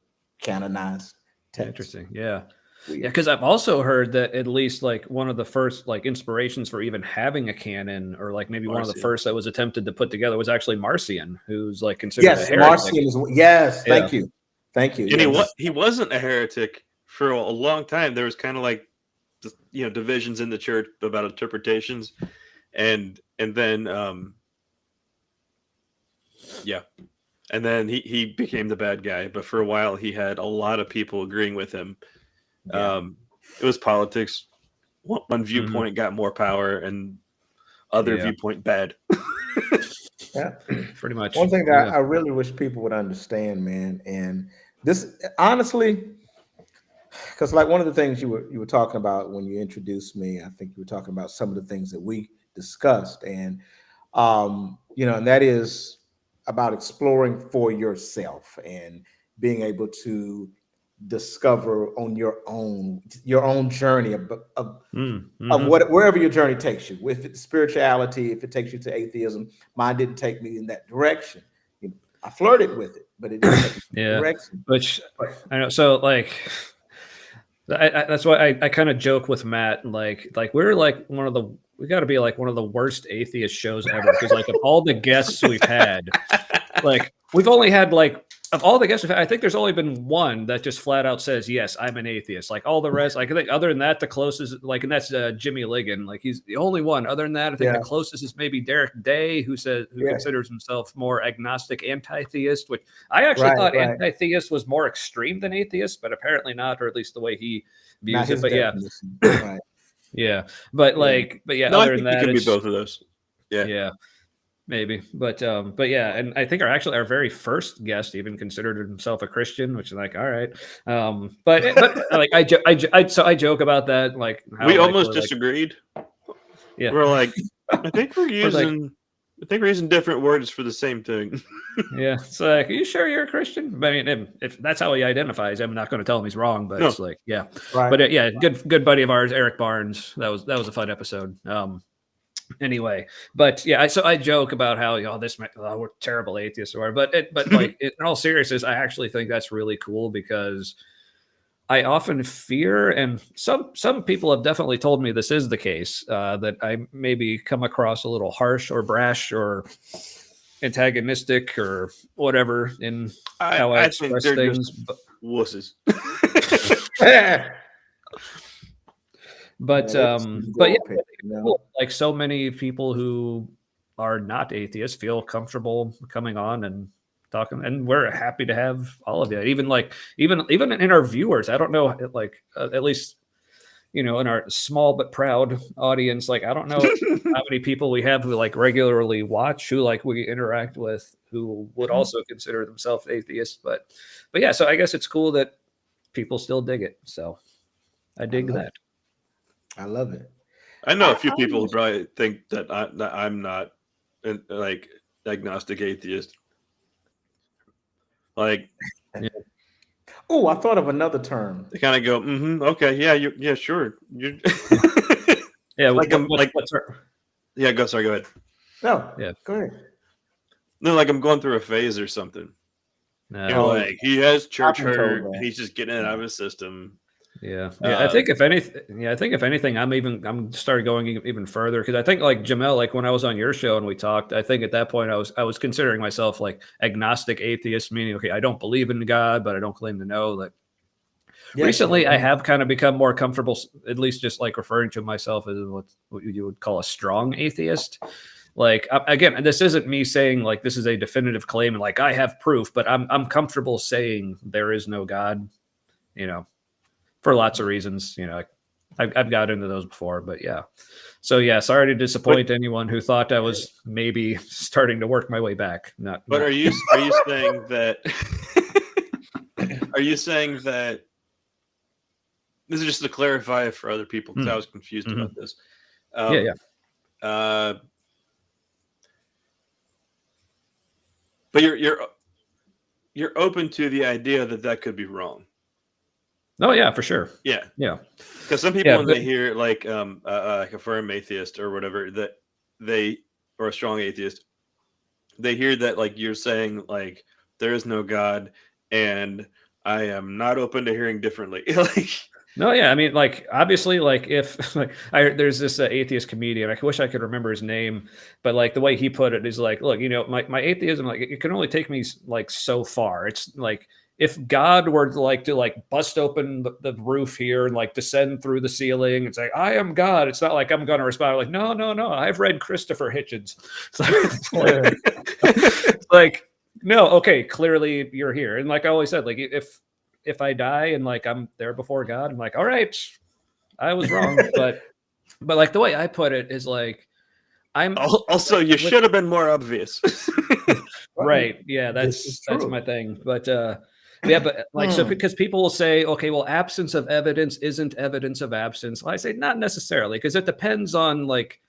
canonized text. Interesting. Yeah. Yeah, because I've also heard that at least like one of the first like inspirations for even having a canon, or like maybe one of the first that was attempted to put together, was actually Marcion, who's like considered a heretic. Marcion is thank you. And he wasn't a heretic for a long time. There was kind of like divisions in the church about interpretations, and then and then he became the bad guy. But for a while, he had a lot of people agreeing with him. It was politics. One viewpoint got more power, and other viewpoint bad. Pretty much. One thing that I really wish people would understand, man, and this honestly, because like one of the things you were talking about when you introduced me, I think you were talking about some of the things that we discussed, and and that is about exploring for yourself and being able to discover on your own journey of wherever your journey takes you. If it's spirituality, if it takes you to atheism, mine didn't take me in that direction. I flirted with it, but it didn't take me in that direction. Which I know. So like, that's why I kind of joke with Matt, like we're like we got to be like one of the worst atheist shows ever, because like of all the guests we've had, like we've only had like, of all the guests we've had, I think there's only been one that just flat out says, yes, I'm an atheist. Like all the rest, like I think other than that, the closest, like, and that's Jimmy Ligon. Like he's the only one. Other than that, I think the closest is maybe Derek Day, who considers himself more agnostic, anti-theist, which I actually thought anti-theist was more extreme than atheist, but apparently not, or at least the way he views it. But but other than that, it could be both of those. Maybe, but and I think our very first guest even considered himself a Christian, which is like, all right, but like I joke about that, like we almost disagreed. We're like, I think we're using different words for the same thing. It's like, are you sure you're a Christian? I mean, if that's how he identifies, I'm not going to tell him he's wrong, but it's like, good buddy of ours, Eric Barnes. That was a fun episode. Anyway, but so I joke about how we're terrible atheists or whatever, but like in all seriousness, I actually think that's really cool, because I often fear, and some people have definitely told me this is the case, that I maybe come across a little harsh or brash or antagonistic or whatever in how I express things. Wusses. But like so many people who are not atheists feel comfortable coming on and talking, and we're happy to have all of you. Even in our viewers, I don't know, like at least in our small but proud audience, like I don't know how many people we have who like regularly watch, who like we interact with, who would also consider themselves atheists. But so I guess it's cool that people still dig it. So I dig that. I love it. I know a few people who probably think that I'm not like agnostic atheist. Like, oh, I thought of another term. They kind of go, okay, yeah, sure. Go ahead. No, go ahead. No, like I'm going through a phase or something. No. Like he has church hurt. He's just getting it out of his system. Yeah. I think if anything, I'm started going even further because I think like Jamel, like when I was on your show and we talked, I think at that point I was considering myself like agnostic atheist, meaning okay, I don't believe in God, but I don't claim to know. Like recently, I have kind of become more comfortable, at least just like referring to myself as what you would call a strong atheist. Like again, this isn't me saying like this is a definitive claim and like I have proof, but I'm comfortable saying there is no God. You know, for lots of reasons. You know, I've got into those before, but yeah. So yeah, sorry to disappoint anyone who thought I was maybe starting to work my way back. Not. Are you saying that? Are you saying that? This is just to clarify for other people because I was confused about this. Yeah. But you're open to the idea that could be wrong. Oh yeah, for sure. Yeah. Because some people when they hear like a firm atheist or whatever or a strong atheist, they hear that like you're saying like there is no God and I am not open to hearing differently. Like no, yeah, I mean, like obviously, like if like there's this atheist comedian, I wish I could remember his name, but like the way he put it is like, look, you know, my atheism, like it can only take me like so far. It's like if God were to like bust open the roof here and like descend through the ceiling and say, I am God, it's not like I'm going to respond like, no, I've read Christopher Hitchens. It's like, no, okay, clearly you're here, and like I always said, like if I die and like I'm there before God, I'm like, all right, I was wrong. but like the way I put it is like I'm also you should have been more obvious. Right. Yeah, that's my thing. But yeah, but like so because people will say, okay, well, absence of evidence isn't evidence of absence. Well, I say not necessarily, because it depends on like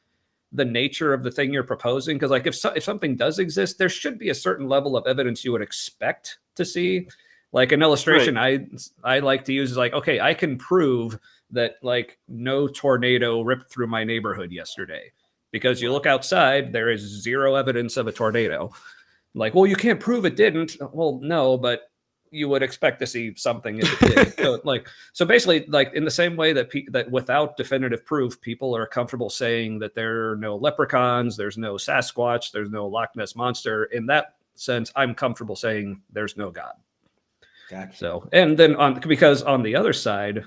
the nature of the thing you're proposing. Because like if something does exist, there should be a certain level of evidence you would expect to see. Like an illustration I like to use is like, okay, I can prove that like no tornado ripped through my neighborhood yesterday because you look outside, there is zero evidence of a tornado. Like, well, you can't prove it didn't. Well, no, but you would expect to see something if it did. So basically, like in the same way that that without definitive proof, people are comfortable saying that there are no leprechauns, there's no Sasquatch, there's no Loch Ness monster. In that sense, I'm comfortable saying there's no God. Gotcha. So, and then because on the other side,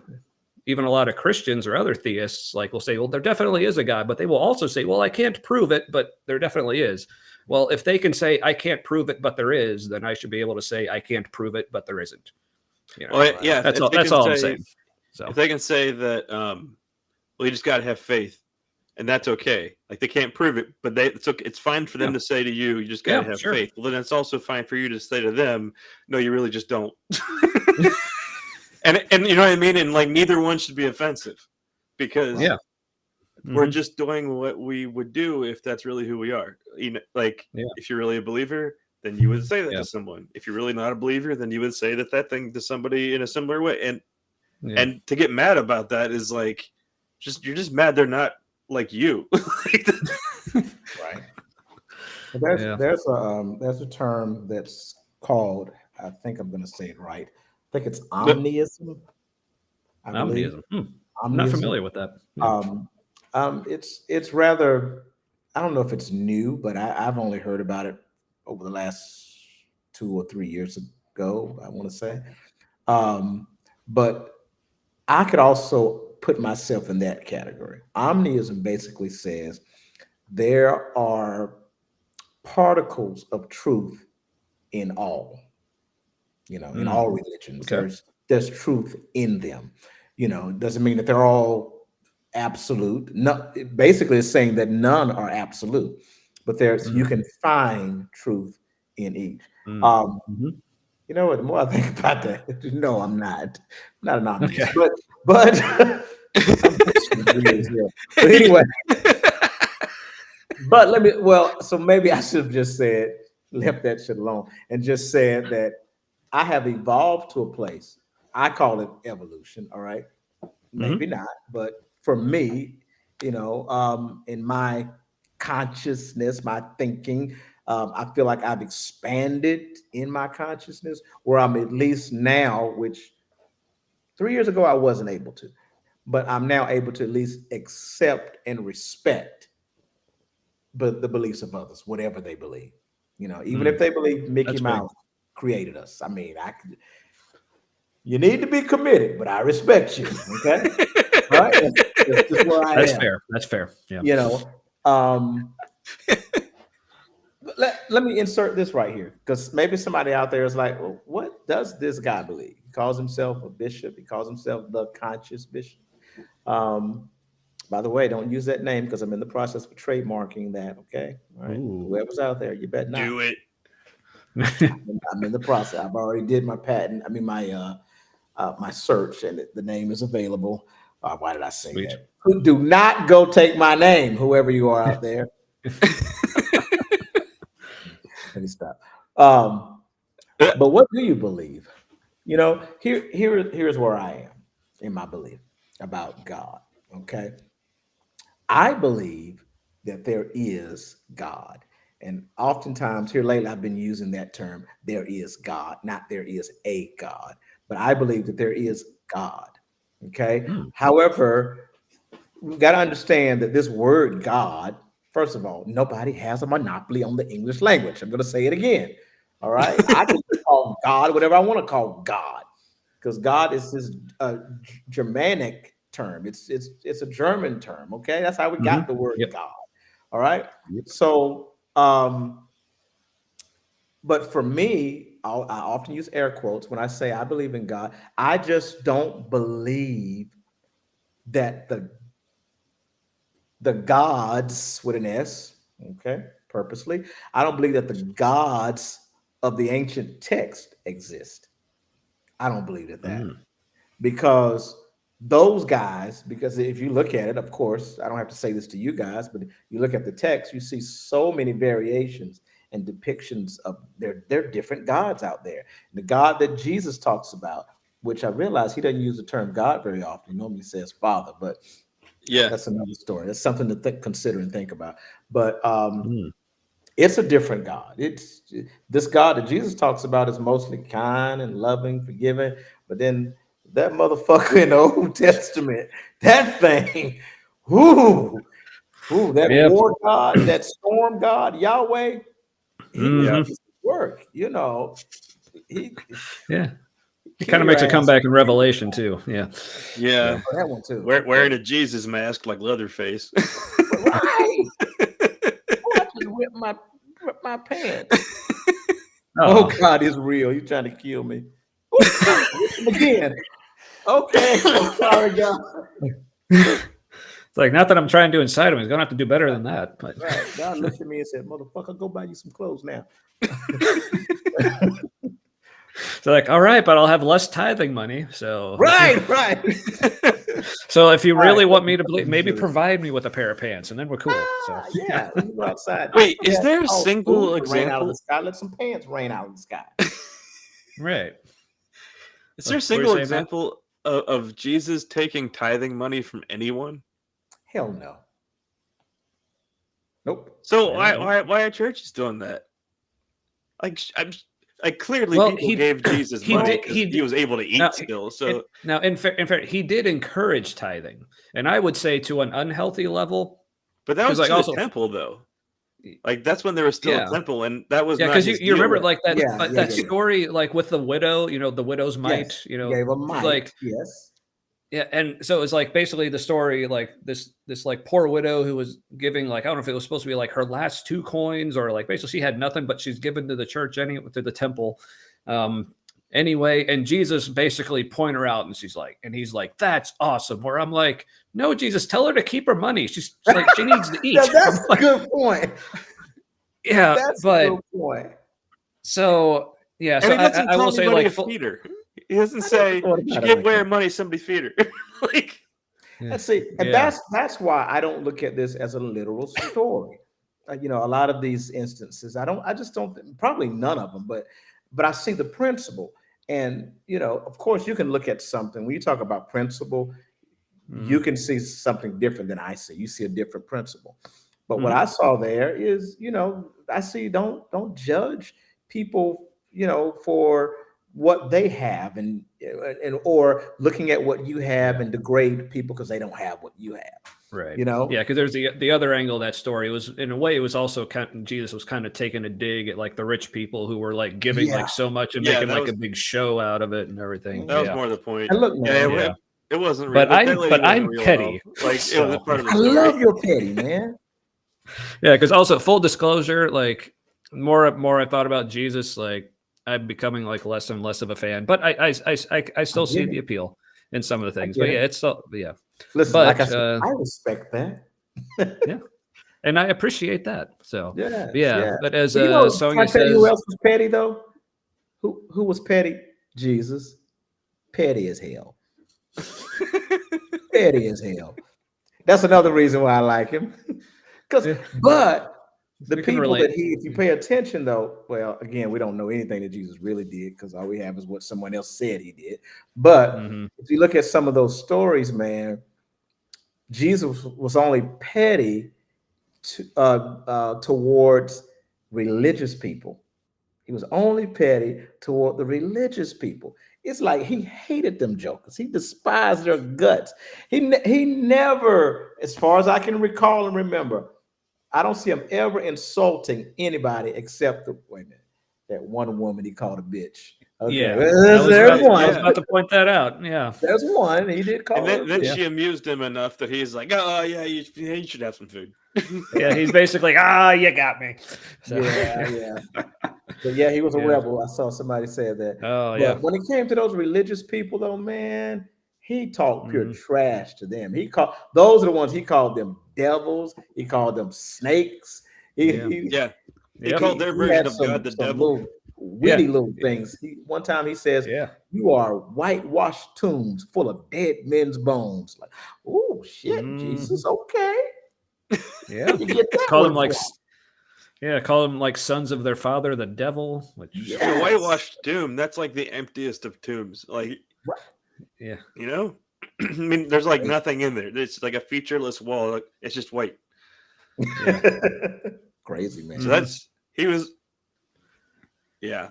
even a lot of Christians or other theists like will say, well, there definitely is a God, but they will also say, well, I can't prove it, but there definitely is. Well, if they can say I can't prove it, but there is, then I should be able to say I can't prove it, but there isn't. You know, well, yeah, that's all I'm saying. So if they can say that, well, you just got to have faith, and that's okay. Like they can't prove it, but it's okay. It's fine for them to say to you, you just got to have faith. Well, then it's also fine for you to say to them, no, you really just don't. and you know what I mean? And like neither one should be offensive because we're just doing what we would do if that's really who we are. You know, like if you're really a believer, then you would say that to someone. If you're really not a believer, then you would say that thing to somebody in a similar way. And to get mad about that is like you're just mad they're not like you. Right. There's a term that's called, I think I'm going to say it right. I think it's omnism. Omnism. I'm not familiar with that. It's rather, I don't know if it's new, but I've only heard about it over the last 2 or 3 years ago, I want to say. But I could also put myself in that category. Omnism basically says there are particles of truth in all, in all religions. Okay. There's truth in them. It doesn't mean that they're all absolute. No, basically it's saying that none are absolute, but you can find truth in each. You know what? The more I think about that, no, I'm not an omnist, but but anyway. But so maybe I should have just left that shit alone and just said that I have evolved to a place. I call it evolution. All right. Maybe not, but for me, in my consciousness, my thinking, I feel like I've expanded in my consciousness where I'm at least now, which 3 years ago, I wasn't able to, but I'm now able to at least accept and respect the beliefs of others, whatever they believe. Even if they believe Mickey That's big. Mouse created us. I mean, you need to be committed, but I respect you. Okay, right? That's just where I That's am. fair. That's fair. Yeah. Let me insert this right here, because maybe somebody out there is like, well, what does this guy believe? He calls himself a bishop. He calls himself the conscious bishop. By the way, don't use that name because I'm in the process of trademarking that. Okay, all right. Ooh. Whoever's out there, you bet not. Do it. I'm in the process. I've already did my patent. I mean my search, and the name is available. Why did I say Sweet. that? Do not go take my name, whoever you are out there. Let me stop. But what do you believe? Here's where I am in my belief about God. Okay. I believe that there is God. And oftentimes here lately, I've been using that term, there is God, not there is a God. But I believe that there is God. Okay. However, we've got to understand that this word God, first of all, nobody has a monopoly on the English language. I'm going to say it again. All right. I can call God whatever I want to call God, because God is this Germanic term. It's a German term. Okay. That's how we got the word God. All right. So, but for me, I often use air quotes when I say I believe in God. I just don't believe that the gods with an S, okay, purposely. I don't believe that the gods of the ancient text exist. I don't believe that. Because those guys, because if you look at it, of course, I don't have to say this to you guys, but you look at the text, you see so many variations and depictions of their different gods out there. The God that Jesus talks about, which I realize he doesn't use the term God very often. He normally says Father, but Yeah. that's another story. That's something to consider and think about. But it's a different God. It's this God that Jesus talks about is mostly kind and loving, forgiving. But then that motherfucker in the Old Testament, that thing, that war God, that storm God, Yahweh, he was work. He It kind of makes a comeback in Revelation too. Yeah. That one too. Wearing a Jesus mask like Leatherface. Right. I just ripped my pants. Oh. God, it's real. You're trying to kill me. Again. Okay. I'm sorry, God. It's like, not that I'm trying to incite him. He's gonna have to do better than that. But Right. God looked at me and said, "Motherfucker, go buy you some clothes now." So like, all right, but I'll have less tithing money. So Right. So if you really want me to believe, maybe provide me with a pair of pants, and then we're cool. So yeah, when you go outside. Wait, is there a single rain out of the example? sky? Let some pants rain out of the sky. right. Is there a single example of Jesus taking tithing money from anyone? Hell no. Nope. So why are churches doing that? Like clearly people gave Jesus money because he was able to eat still. So now, in fair, he did encourage tithing, and I would say to an unhealthy level. But that was like also the temple, though. Like that's when there was still a temple, and that was because you remember like that story, like with the widow, the widow's mite, gave a mite, like yeah, and so it was like basically the story, like this like poor widow who was giving, like, I don't know if it was supposed to be like her last 2 coins, or like basically she had nothing, but she's given to the church to the temple anyway. And Jesus basically pointed her out, and he's like, that's awesome. Where I'm like, no, Jesus, tell her to keep her money. She's like, she needs to eat. That's a good point. Yeah, that's but a good point. So yeah, so I will say, like, feed her. He doesn't say she give away her money, somebody feed her. Like, let's see, and that's why I don't look at this as a literal story. A lot of these instances, I just don't, probably none of them, but I see the principle. And of course, you can look at something when you talk about principle, you can see something different than I see. You see a different principle. But what I saw there is, I see don't judge people, for what they have and or looking at what you have and degrade people because they don't have what you have. Right. You know? Yeah, because there's the other angle of that story. It was, in a way, it was also Jesus was kind of taking a dig at like the rich people who were like giving like so much and making like a big show out of it and everything. That was more the point. And look, man, it wasn't real. But I'm petty. Like so. it was part of the I story. love your petty, man. Yeah, because also full disclosure, like more I thought about Jesus, like I'm becoming like less and less of a fan. But I still see the appeal in some of the things. But yeah, it's still Listen, but, like I said, I respect that. Yeah, and I appreciate that. So yeah. But as can Sonia I tell you says, who else was petty though? Who was petty? Jesus, petty as hell. Petty as hell. That's another reason why I like him. But the people that if you pay attention though, well, again, we don't know anything that Jesus really did because all we have is what someone else said he did. But if you look at some of those stories, man, Jesus was only petty towards religious people. He was only petty toward the religious people. It's like he hated them jokers. He despised their guts. He never, as far as I can recall and remember, I don't see him ever insulting anybody except that one woman he called a bitch. Okay. Yeah, there's one. I was about to point that out. Yeah, there's one. He did call. And then she amused him enough that he's like, "Oh yeah, you should have some food." Yeah, he's basically, you got me. So. Yeah. But yeah, he was a rebel. I saw somebody say that. Oh yeah. But when it came to those religious people, though, man, he talked pure trash to them. Those are the ones he called them devils. He called them snakes. He called their version of God the devil. Witty little things. One time he says, "You are whitewashed tombs full of dead men's bones." Like, oh shit, Jesus, okay. Yeah, call them like. Yeah, call them like sons of their father, the devil. Which a whitewashed tomb, that's like the emptiest of tombs. Like, you know, I mean, there's like nothing in there. It's like a featureless wall. Like, it's just white. Yeah. Crazy, man. So he was. Yeah,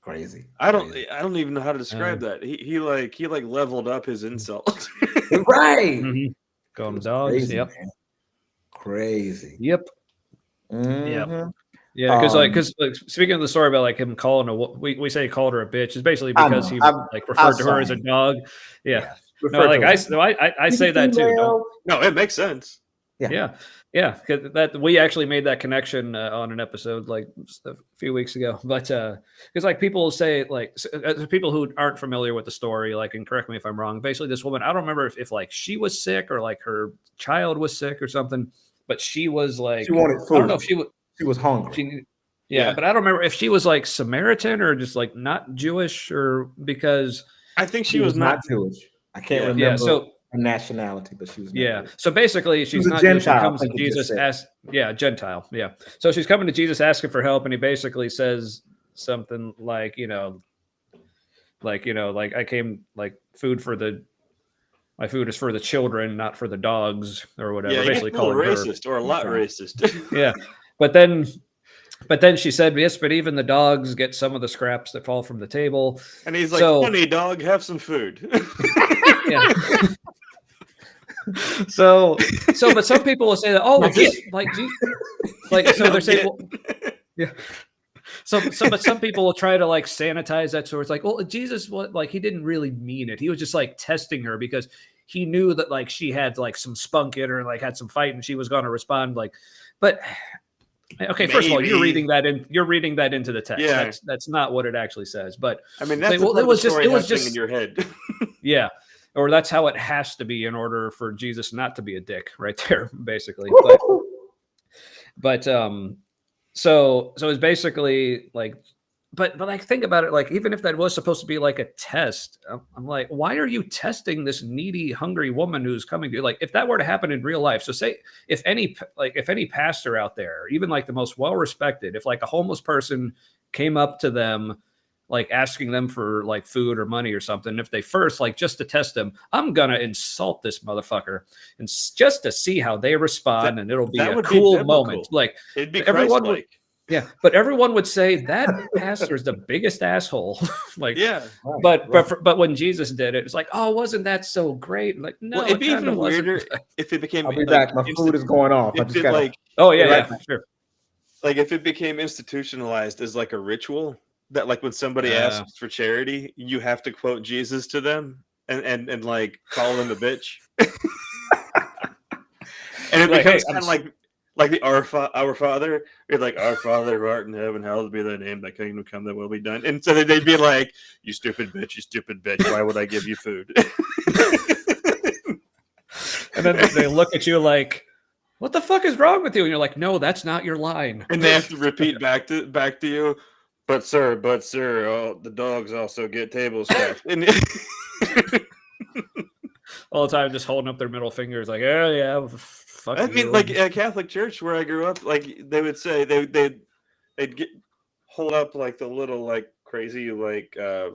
crazy. I don't even know how to describe that. He leveled up his insult. Right. Call them dogs. Crazy, yep. Man. Crazy. Yep. Yeah, because speaking of the story about like him calling we say he called her a bitch, it's basically because he referred to her as a dog. Yeah. No, like I say that too. No, it makes sense. Yeah. Because that we actually made that connection on an episode like a few weeks ago. But because like people will say like people who aren't familiar with the story, like, and correct me if I'm wrong. Basically, this woman, I don't remember if like she was sick or like her child was sick or something. But she was like, she wanted food. I don't know if she was hungry. But I don't remember if she was like Samaritan or just like not Jewish or because I think she was not Jewish. I can't remember. Yeah, so her nationality, but she was. Jewish. So basically, she's not Jewish. She comes to Jesus Gentile. Yeah. So she's coming to Jesus asking for help, and he basically says something like, like I came like my food is for the children, not for the dogs, or whatever. Yeah, basically calling her racist or a lot racist. Yeah, but then she said, "Yes, but even the dogs get some of the scraps that fall from the table." And he's like, "Honey, dog, have some food." Yeah. So, but some people will say that. Oh, this so they're saying, well, yeah. But some people will try to like sanitize that. So it's like, well, Jesus, like he didn't really mean it. He was just like testing her because he knew that like she had like some spunk in her and like had some fight and she was going to respond like, but okay. First of all, you're reading that into the text. Yeah. That's not what it actually says. But I mean, that's like, it was just in your head. Yeah. Or that's how it has to be in order for Jesus not to be a dick right there, basically. But so it's basically like, but like think about it, like even if that was supposed to be like a test, I'm like, why are you testing this needy, hungry woman who's coming to you? Like if that were to happen in real life, so say if any pastor out there, even like the most well-respected, if like a homeless person came up to them, like asking them for like food or money or something, if they first like just to test them, I'm gonna insult this motherfucker and just to see how they respond, and it'll be a cool moment. Like it'd be everyone Christ-like. Yeah, but everyone would say that pastor is the biggest asshole. Like, Yeah. Right, but when Jesus did it, it's like, oh, wasn't that so great? Like, no, Well, it'd it be kind of even wasn't. weirder if it became I'll be like back. My food is going off. I if just it gotta. like Oh yeah, Right. yeah, sure. like if it became institutionalized as like a ritual that like when somebody asks for charity, you have to quote Jesus to them and like call them a bitch. And it Like, hey, becomes kind of like the our Father. You're like, Our Father who art in heaven, hallowed be thy name, thy kingdom come, thy will be done. And so they'd be like, you stupid bitch, why would I give you food? and then they look at you like, what the fuck is wrong with you? And you're like, no, that's not your line. And they have to repeat back to you, but sir, oh, the dogs also get table scraps. And All the time, just holding up their middle fingers, like, oh yeah, fuck I you. mean, like at Catholic church where I grew up, like they would say they'd get hold up like the little like crazy like yeah,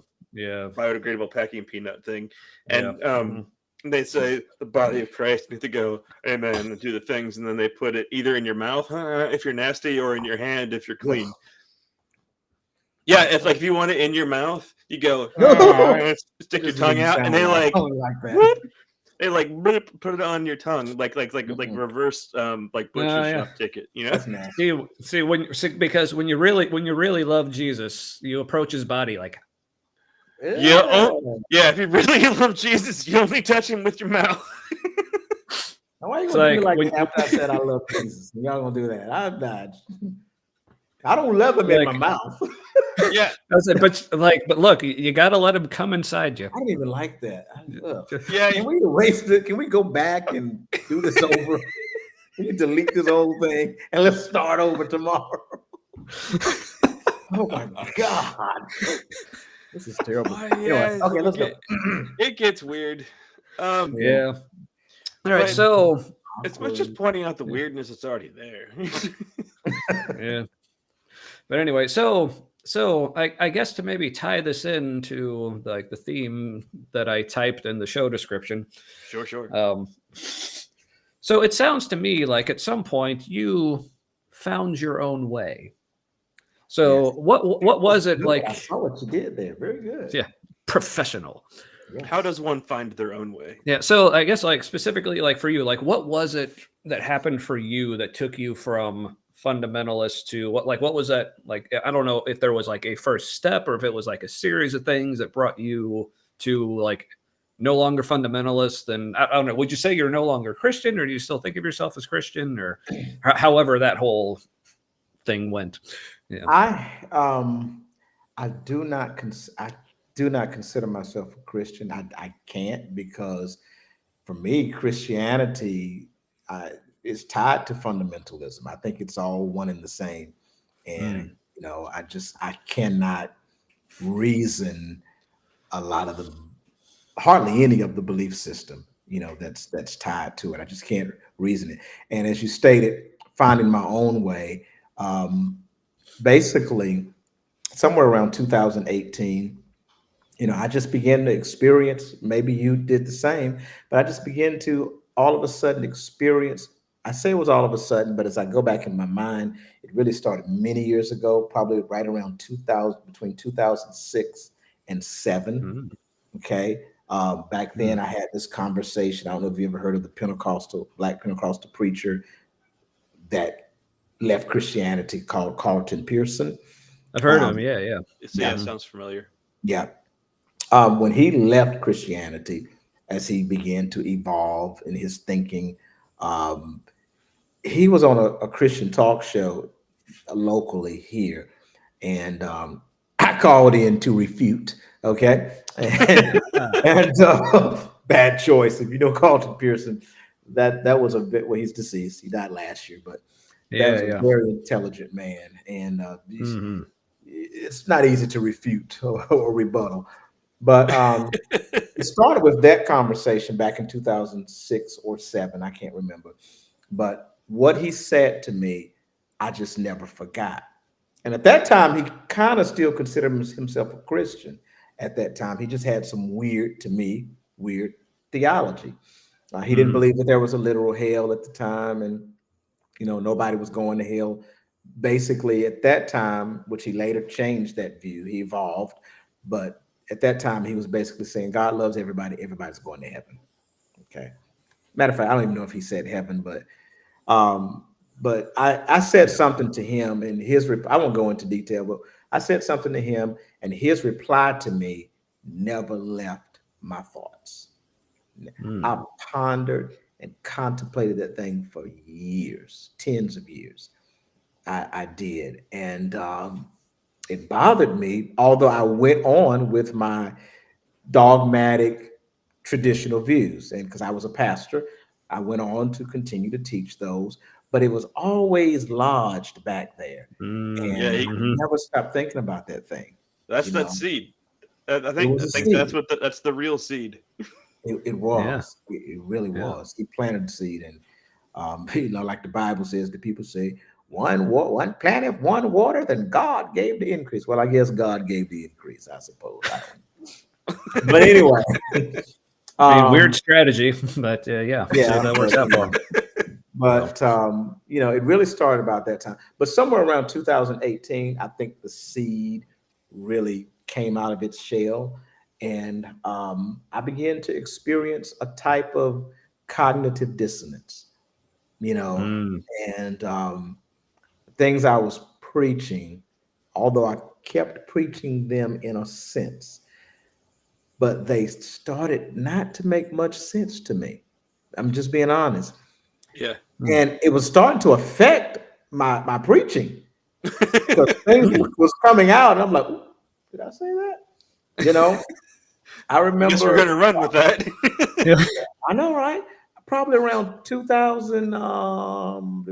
biodegradable packing peanut thing, yeah. and they say the body of Christ need to go, amen, and do the things, and then they put it either in your mouth if you're nasty or in your hand if you're clean. Yeah, it's like if you want it in your mouth, you go stick your tongue out, and they like whoop, they like put it on your tongue like reverse like butcher yeah. shop ticket, you know? That's nasty. Because when you really love Jesus, you approach his body like, Yeah, yeah. If you really love Jesus, you only touch him with your mouth. Now, why are you It's gonna do me like like when- that after I said I love Jesus? Y'all gonna do that? I'm not. I don't love him in my Like- mouth. Yeah, but look, you got to let him come inside you. I didn't even like that. yeah. Can we erase it? Can we go back and do this over? Can you delete this whole thing and let's start over tomorrow? Oh my God. This is terrible. Oh, Anyway, yeah, okay, let's go. It gets weird. Yeah. All right, But- so It's much just pointing out the weirdness that's already there. yeah. But anyway, so I guess to maybe tie this into like the theme that I typed in the show description. Sure. So it sounds to me like at some point you found your own way. So Yes. what was it Good. like? I saw what you did there. Very good. Yeah, professional. Yes. How does one find their own way? Yeah. So I guess like specifically like for you, like what was it that happened for you that took you from fundamentalist to what was that like? I don't know if there was like a first step or if it was like a series of things that brought you to like no longer fundamentalist. And I don't know, would you say you're no longer Christian, or do you still think of yourself as Christian, or however that whole thing went? Yeah. I do not consider myself a Christian. I can't, because for me, Christianity is tied to fundamentalism. I think it's all one and the same. And I cannot reason hardly any of the belief system, that's tied to it. I just can't reason it. And as you stated, finding my own way, basically somewhere around 2018, I just began to experience, maybe you did the same, but I just began to all of a sudden experience, I say it was all of a sudden, but as I go back in my mind, it really started many years ago, probably right around 2000, between 2006 and 7. Okay. Back then I had this conversation. I don't know if you ever heard of the Black Pentecostal preacher that left Christianity, called Carlton Pearson. I've heard of him. Yeah. Yeah, sounds familiar. Yeah. When he left Christianity, as he began to evolve in his thinking, he was on a Christian talk show locally here, and I called in to refute. Okay, and bad choice. If you know Carlton Pearson, that was a bit. Well, he's deceased. He died last year, but that was a very intelligent man, and it's not easy to refute or rebuttal. But it started with that conversation back in 2006 or 7. I can't remember. But what he said to me, I just never forgot. And at that time, he kind of still considered himself a Christian. At that time, he just had some weird theology. He didn't believe that there was a literal hell at the time, and nobody was going to hell. basically at that time, which he later changed that view, he evolved, but at that time he was basically saying God loves everybody, everybody's going to heaven. Okay. Matter of fact, I don't even know if he said heaven, but I said something to him, and I won't go into detail, but I said something to him, and his reply to me never left my thoughts. I pondered and contemplated that thing for years, tens of years. I did, and it bothered me. Although I went on with my dogmatic traditional views, and because I was a pastor, I went on to continue to teach those. But it was always lodged back there, Yeah, and I never stopped thinking about that thing. that's You that know, seed. it I think was a that's seed. that's the real seed. It Yeah. was. It really Yeah. was. He planted the seed, and like the Bible says, the people say, one planted, one water, then God gave the increase. Well, I guess God gave the increase, I suppose. I don't know. But anyway, I mean, weird strategy, but yeah, see yeah, if that works out for him. but it really started about that time. But somewhere around 2018, I think the seed really came out of its shell, and I began to experience a type of cognitive dissonance. You know, Mm. and things I was preaching, although I kept preaching them in a sense, but they started not to make much sense to me. I'm just being honest. Yeah. And it was starting to affect my preaching because things was coming out, and I'm like, "Ooh, did I say that?" You know, I Guess we're remember. gonna run with that. Yeah. I know, right? Probably around 2000. I'm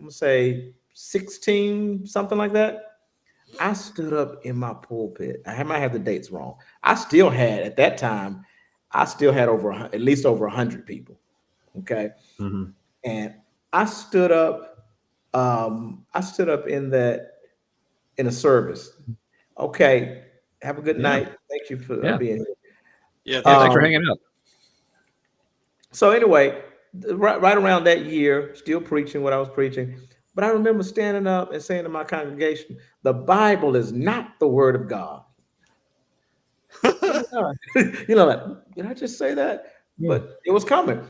gonna say 16, something like that. I stood up in my pulpit. Might have the dates wrong. I still had at that time. I still had at least over 100 people. Okay, Mhm. and I stood up. I stood up in a service. Okay, have a good Yeah. night. Thank you for Yeah. being here. Yeah, Yeah. thanks Thanks for for Um, hanging out. so anyway, right around that year, still preaching what I was preaching. But I remember standing up and saying to my congregation, "The Bible is not the Word of God." Oh my God. Like, did I just say that? Yeah. But it was coming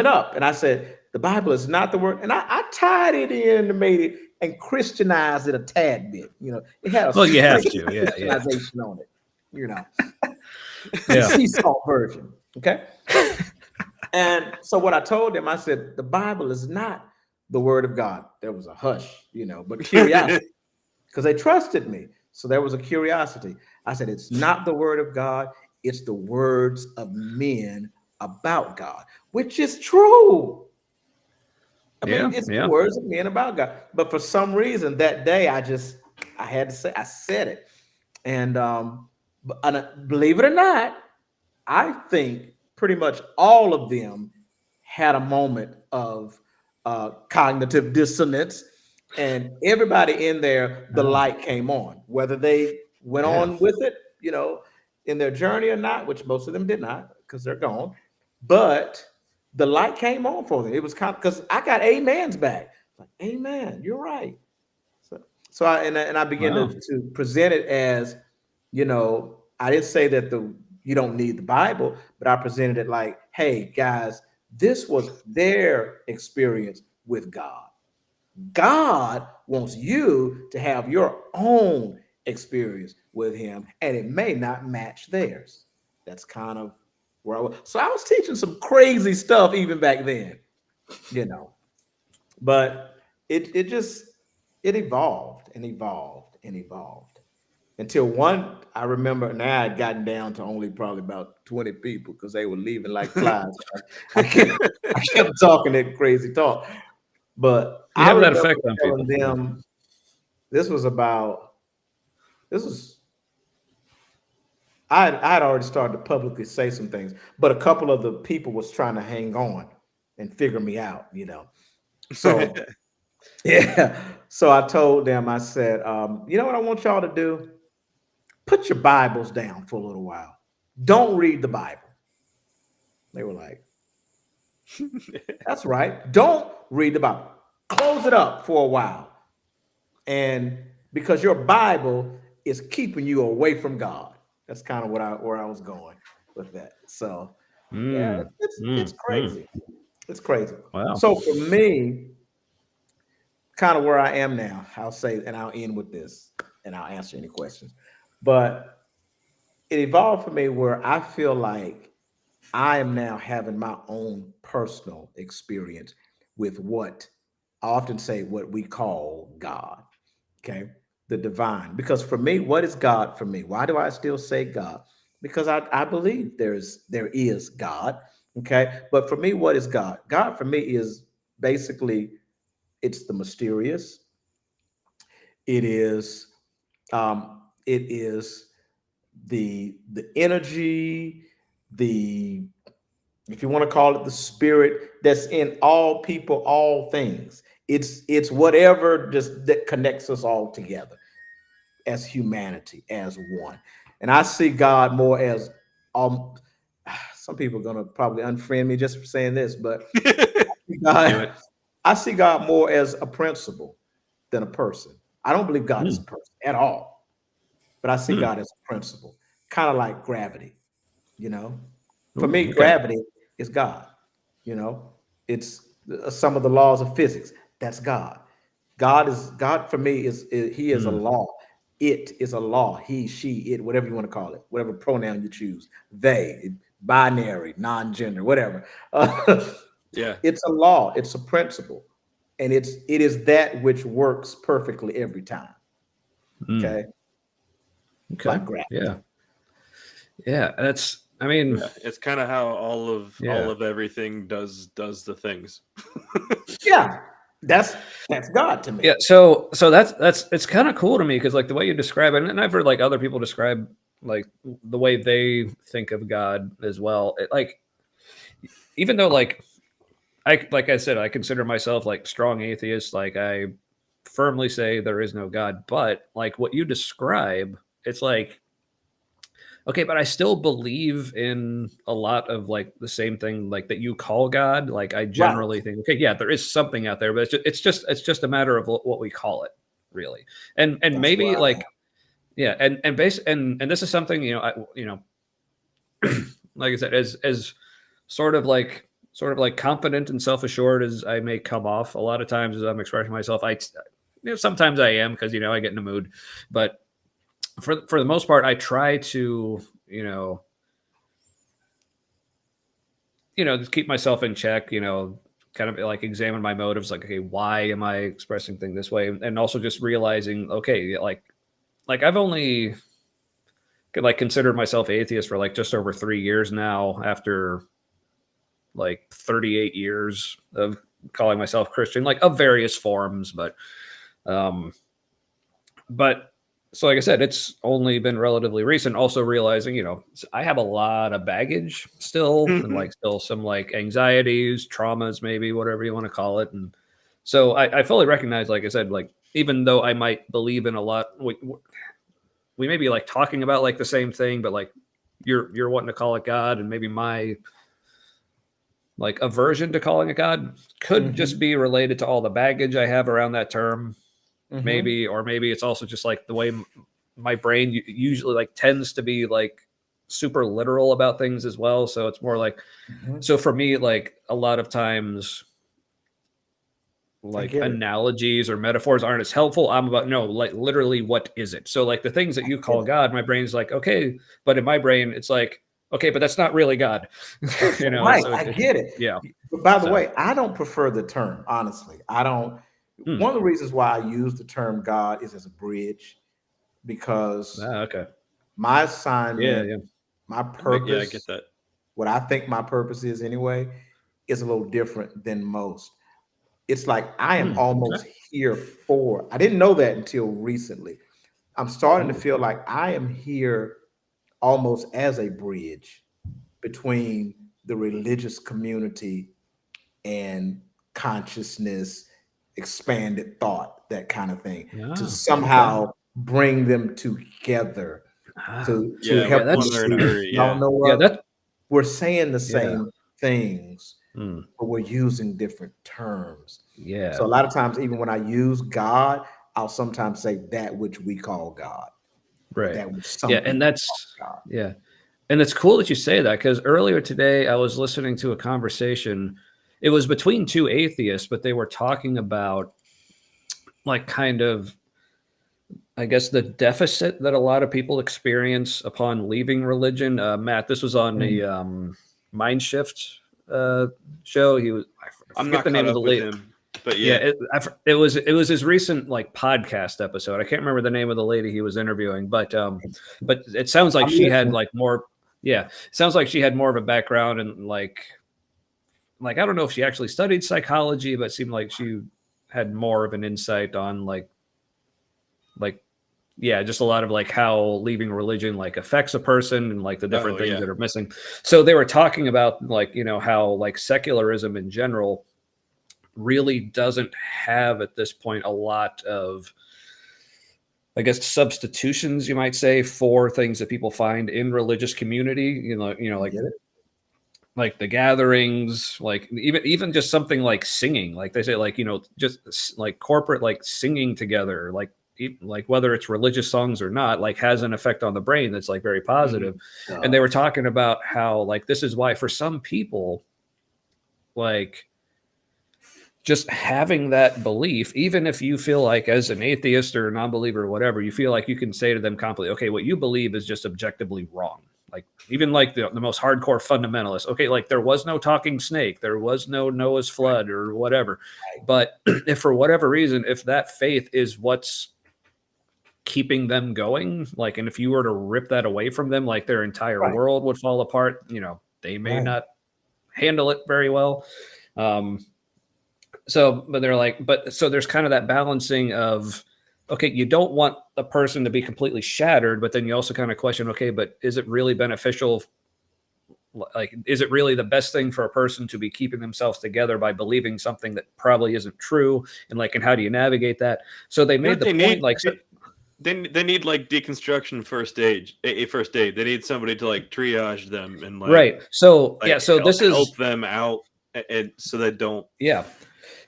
up. And I said, the Bible is not the word. And I tied it in and made it and Christianized it a tad bit. It had a Well, you have sprinkle to. of Yeah. Yeah. Christianization on it, the Yeah. sea salt version. Okay. And so what I told them, I said, the Bible is not the word of God. There was a hush, but curiosity, because they trusted me. So there was a curiosity. I said, it's not the word of God, it's the words of men about God, which is true. I mean, Yeah. it's the Yeah. words of men about God. But for some reason that day, I had to say, I said it. And believe it or not, I think pretty much all of them had a moment of cognitive dissonance, and everybody in there, the Oh, light came on, whether they went yeah. on with it, in their journey or not, which most of them did not because they're gone. But the light came on for them. It was kind of because I got amens back. Like, amen, you're right. So I began Wow. to present it as, I didn't say that you don't need the Bible, but I presented it like, hey guys, this was their experience with God. God wants you to have your own experience with him, and it may not match theirs. That's kind of where I was. So I was teaching some crazy stuff even back then, you know. But it evolved and evolved and evolved until I remember now I'd gotten down to only probably about 20 people because they were leaving like flies. I kept talking that crazy talk. But You I have that remember effect on telling people. them this was about this was I had already started to publicly say some things, but a couple of the people was trying to hang on and figure me out. So yeah. So I told them, I said, you know what I want y'all to do? Put your Bibles down for a little while. Don't read the Bible. They were like, that's right. Don't read the Bible. close it up for a while. And because your Bible is keeping you away from God. That's kind of where I was going with that. So yeah, it's crazy. It's crazy. Wow. So for me, kind of where I am now, I'll say, and I'll end with this, and I'll answer any questions. But it evolved for me where I feel like I am now having my own personal experience with what I often say what we call God. Okay. The divine. Because for me, what is God for me? Why do I still say God? Because I believe there is God. Okay. But for me, what is God? God for me is basically it's the mysterious. It is the energy, the if you want to call it the spirit that's in all people, all things. It's whatever just that connects us all together as humanity, as one. And I see God more as um some people are gonna probably unfriend me just for saying this, but Do it. I see God more as a principle than a person. I don't believe God is a Mm. person at all, but I see Mm. God as a principle, kind of like gravity. You know, for Ooh, me, okay. gravity is God. You know, it's some of the laws of physics. That's God. God for me is he is a Mm. law. It is a law. He, she, it, whatever you want to call it, whatever pronoun you choose. They, binary, non-gender, whatever. Yeah. It's a law. It's a principle, and it is that which works perfectly every time. Mm. Okay, Okay. like gravity. Yeah. Yeah. That's. I mean. Yeah. It's kind of how all Yeah. of everything does the things. Yeah, that's God to me. Yeah. So that's it's kind of cool to me because like the way you describe it, and I've heard like other people describe like the way they think of God as well. Like even though like I said, I consider myself like strong atheist. Like I firmly say there is no God, but like what you describe, it's like okay, but I still believe in a lot of like the same thing like that you call God. Like I Right. generally think, okay, yeah, there is something out there, but it's just a matter of what we call it, really. And That's maybe where I am. like yeah, and this is something like I said, as sort of like confident and self assured as I may come off, a lot of times as I'm expressing myself, sometimes I am because I get in a mood, but for the most part, I try to just keep myself in check, kind of like examine my motives, like, okay, why am I expressing things this way? And also just realizing, okay, like I've only like considered myself atheist for like just over 3 years now after like 38 years of calling myself Christian, like of various forms, um but so like I said, it's only been relatively recent. Also realizing, I have a lot of baggage still, and like still some like anxieties, traumas, maybe whatever you want to call it. And so I fully recognize, like I said, like even though I might believe in a lot, we may be like talking about like the same thing, but like you're wanting to call it God, and maybe my like aversion to calling it God could just be related to all the baggage I have around that term, maybe, or maybe it's also just like the way my brain usually like tends to be like super literal about things as well. So it's more like, so for me, like a lot of times, I like get it. analogies or metaphors aren't as helpful. I'm about, no, like literally, what is it? So like the things that you call God, my brain's like, okay, but in my brain, it's like, okay, but that's not really God, Right, So I get it. yeah. But by the So way, I don't prefer the term, honestly. I don't. hmm. One of the reasons why I use the term God is as a bridge because Okay. my Yeah, assignment, yeah. my Yeah, I get purpose, that. what I think my purpose is anyway, is a little different than most. It's like I am Okay. almost here for, I didn't know that until recently. I'm starting to Ooh. feel like I am here almost as a bridge between the religious community and consciousness, expanded thought, that kind of thing, to Okay. somehow bring them together Ah, to Yeah, help yeah, them when they're in a see, hurry. y'all Yeah. know yeah, what? that, We're saying the yeah. same things. but we're using different terms. Yeah. So a lot of times, even when I use God, I'll sometimes say that which we call God. Or Right. that which some Yeah. And people that's, call God. yeah. And it's cool that you say that, because earlier today I was listening to a conversation. It was between two atheists, but they were talking about like kind of, I guess, the deficit that a lot of people experience upon leaving religion. Matt, this was on the Mind Shift show. I I'm forget not the caught name of the up with lady. him, but Yeah, yeah. it was his recent like podcast episode. I can't remember the name of the lady he was interviewing, but it sounds like I'm she had listening. like more. Yeah, it sounds like she had more of a background and like I don't know if she actually studied psychology, but it seemed like she had more of an insight on like yeah, just a lot of like how leaving religion like affects a person and like the different Oh, things yeah. that are missing. So they were talking about like, how like secularism in general really doesn't have at this point a lot of, I guess, substitutions, you might say, for things that people find in religious community, Get it? like the gatherings, like even just something like singing, like they say, like, just like corporate, like singing together, like whether it's religious songs or not, like has an effect on the brain that's like very positive. And they were talking about how like this is why for some people, like just having that belief, even if you feel like as an atheist or a non-believer or whatever, you feel like you can say to them confidently, okay, what you believe is just objectively wrong. Like even like the most hardcore fundamentalists, okay, like there was no talking snake, there was no Noah's flood or whatever. But if for whatever reason, if that faith is what's keeping them going, like, and if you were to rip that away from them, like their entire world would fall apart, they may not handle it very well. So, but they're like, so there's kind of that balancing of, okay, you don't want the person to be completely shattered, but then you also kind of question, okay, but is it really beneficial? Like, is it really the best thing for a person to be keeping themselves together by believing something that probably isn't true? And like, and how do you navigate that? So they made the point, like, they need like deconstruction first aid, a first aid. They need somebody to like triage them and like right. So like, yeah, so this is help them out, and so they don't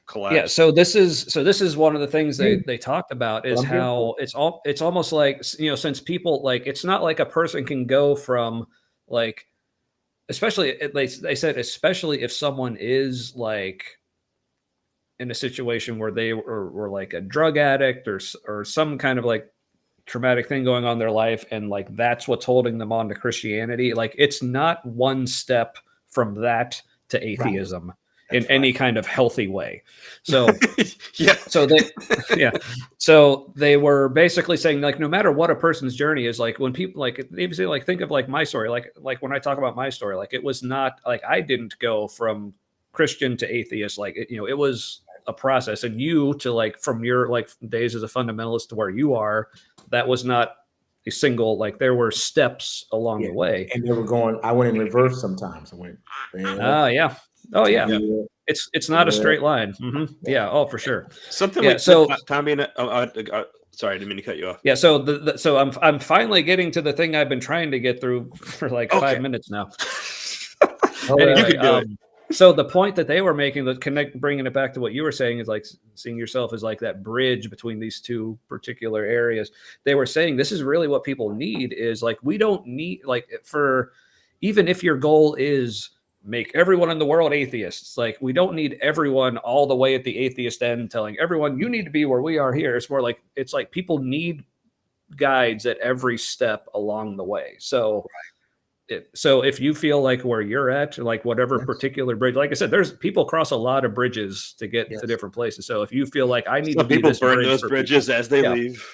collapse. Yeah, so this is one of the things they talked about is how it's almost like, since people, like, it's not like a person can go from like, especially they said especially if someone is like in a situation where they were like a drug addict or some kind of like traumatic thing going on in their life, and like that's what's holding them on to Christianity. Like it's not one step from that to atheism. In any kind of healthy way. So so they were basically saying, like, no matter what a person's journey is, like when people like they say, like, think of like my story, like when I talk about my story, like it was not like I didn't go from Christian to atheist, like it was a process, and you to like from your like days as a fundamentalist to where you are, that was not a single, like there were steps along the way, and they were going. I went in reverse sometimes. I went. Oh yeah. It's not a straight line. Mm-hmm. Yeah. Oh, for sure. Something we so Tommy and sorry, I didn't mean to cut you off. Yeah. So so I'm finally getting to the thing I've been trying to get through for like 5 minutes now. Anyway, you could do it. So the point that they were making, bringing it back to what you were saying, is like seeing yourself as like that bridge between these two particular areas. They were saying this is really what people need, is like, we don't need, like, for even if your goal is make everyone in the world atheists, like we don't need everyone all the way at the atheist end telling everyone you need to be where we are here. It's more like, it's like people need guides at every step along the way. So so if you feel like where you're at, like whatever particular bridge, like I said, there's people cross a lot of bridges to get to different places. So if you feel like I need Some to be people this burn bridge those bridges as they leave.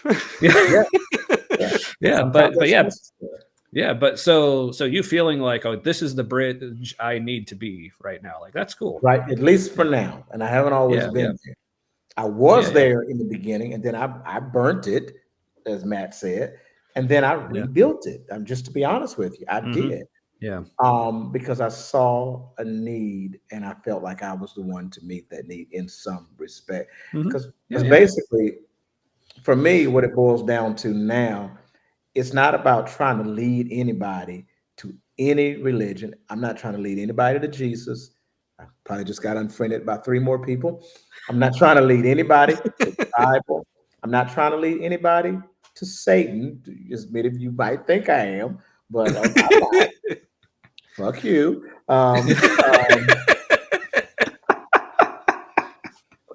But so you feeling like, oh, this is the bridge I need to be right now, like that's cool, right? At least for now, and I haven't always been there. I was there in the beginning, and then I burnt it, as Matt said, and then I rebuilt it. I'm just to be honest with you, I did. Because I saw a need, and I felt like I was the one to meet that need in some respect. Because basically, for me, what it boils down to now, it's not about trying to lead anybody to any religion. I'm not trying to lead anybody to Jesus. I probably just got unfriended by 3 more people. I'm not trying to lead anybody to the Bible. I'm not trying to lead anybody to Satan. As many of you might think I am, but I'm not. Fuck you.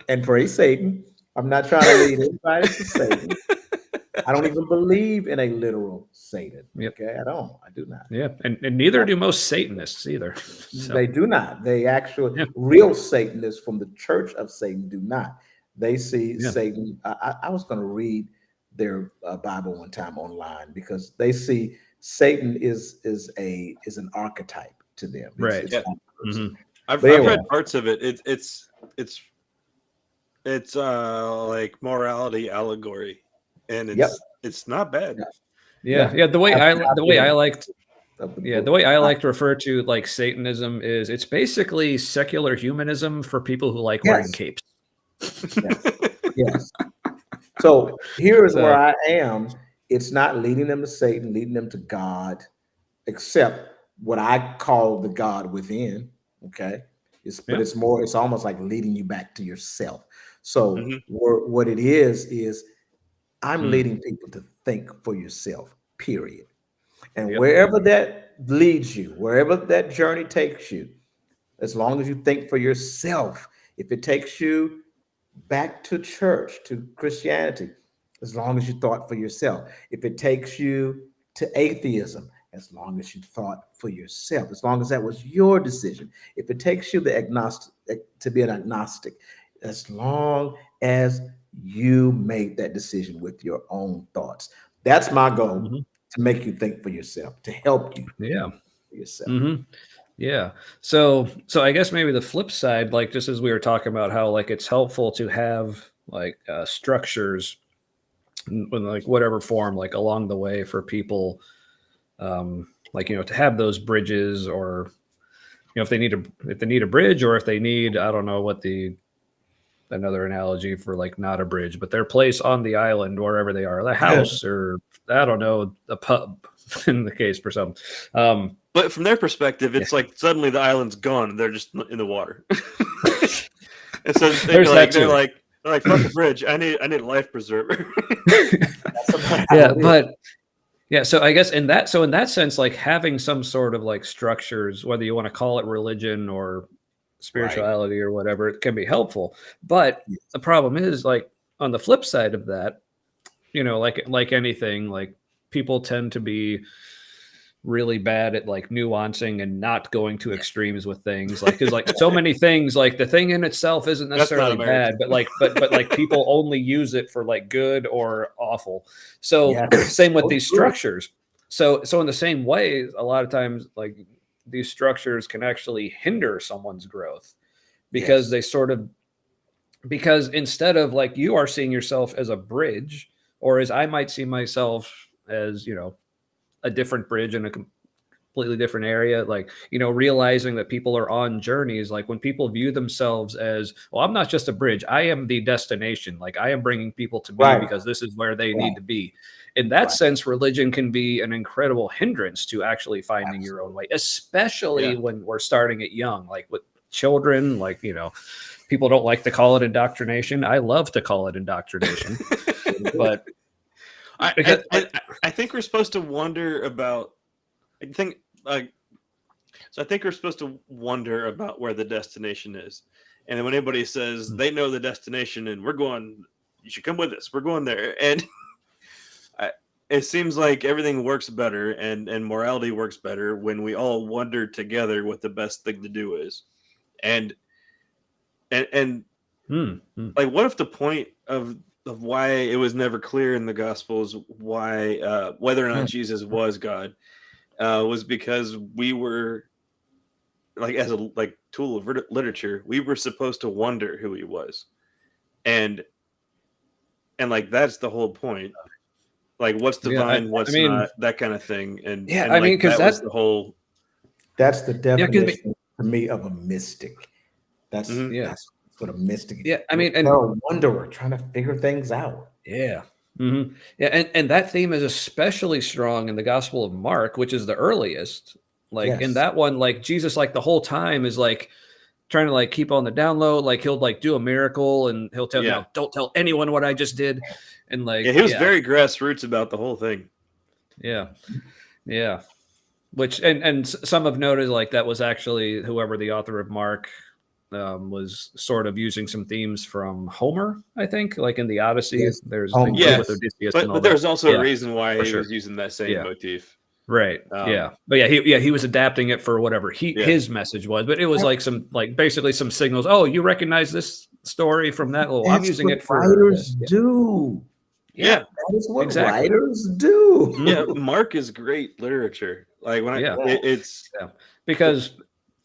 And praise Satan. I'm not trying to lead anybody to Satan. I don't even believe in a literal Satan. Yep. Okay, I don't. I do not. Yeah, and neither do most Satanists either. So, They do not. They actually, Yeah. real Satanists from the Church of Satan do not. They see Yeah. Satan. I was going to read their Bible one time online because they see Satan is an archetype to them. Right. It's Yeah. not a person. Mhm. I've Anyway. read parts of it. It's like morality allegory, and Yep. it's not bad. Yeah. The way I like to refer to like Satanism is it's basically secular humanism for people who like wearing Yes. capes. Yes. So here is So- where I am. It's not leading them to Satan, leading them to God, except what I call the God within. Okay. But it's more, it's almost like leading you back to yourself. So Mhm. what it is I'm leading people to think for yourself, period. And Yep. wherever that leads you, wherever that journey takes you, as long as you think for yourself, if it takes you back to church, to Christianity, as long as you thought for yourself. If it takes you to atheism, as long as you thought for yourself, as long as that was your decision. If it takes you to be an agnostic, as long as you made that decision with your own thoughts. That's my goal, Mhm. to make you think for yourself, to help you Yeah. for yourself. Mm-hmm. Yeah. So I guess maybe the flip side, like just as we were talking about how like it's helpful to have like structures in like whatever form, like along the way for people, like, to have those bridges, or, if they need a bridge, or if they need, I don't know what another analogy for like not a bridge, but their place on the island, wherever they are, the house, or I don't know, a pub in the case for some. But from their perspective, it's like suddenly the island's gone and they're just in the water. And so they're like, fuck a bridge. I need a life preserver. Yeah, but yeah, so I guess in that sense, like having some sort of like structures, whether you want to call it religion or spirituality or whatever, it can be helpful. But the problem is, like, on the flip side of that, like anything, like people tend to be really bad at like nuancing and not going to extremes with things, like, because like so many things, like the thing in itself isn't necessarily bad, but like people only use it for like good or awful. So same with these structures. So in the same way, a lot of times like these structures can actually hinder someone's growth because because instead of like you are seeing yourself as a bridge, or as I might see myself as, a different bridge in a completely different area, like, realizing that people are on journeys. Like when people view themselves as, well, I'm not just a bridge, I am the destination, like I am bringing people to me because this is where they need to be. In that sense, religion can be an incredible hindrance to actually finding your own way, especially when we're starting it young, like with children. Like, people don't like to call it indoctrination. I love to call it indoctrination. But I think we're supposed to wonder about, I think we're supposed to wonder about where the destination is. And then when anybody says they know the destination and we're going, you should come with us, we're going there. And it seems like everything works better and morality works better when we all wonder together what the best thing to do is. And like, what if the point of why it was never clear in the Gospels why whether or not Jesus was God was because we were, like, as a tool of literature, we were supposed to wonder who he was, and like that's the whole point. Like, what's divine, what's not, that kind of thing. And I mean, because that was the whole. That's the definition for me of a mystic. That's what a mystic is. Yeah, I mean, and a wanderer trying to figure things out. Yeah. Mm-hmm. Yeah, and that theme is especially strong in the Gospel of Mark, which is the earliest. Like in that one, like Jesus, like the whole time is like trying to like keep on the down low. Like he'll like do a miracle and he'll tell Yeah. no, don't tell anyone what I just did. And like Yeah, he was very grassroots about the whole thing. Yeah. Which and some have noted like that was actually whoever the author of Mark was sort of using some themes from Homer, I think, like in the Odyssey. Yes. There's Homer. things Yes, with Odysseus and all but there's that. also Yeah, a reason why for he sure. was using that same motif. Right. But he was adapting it for whatever his message was. But it was like basically some signals. Oh, you recognize this story from that? Oh, I'm using it for writers do. Yeah, that is what writers do. Yeah, Mark is great literature. Like when it's because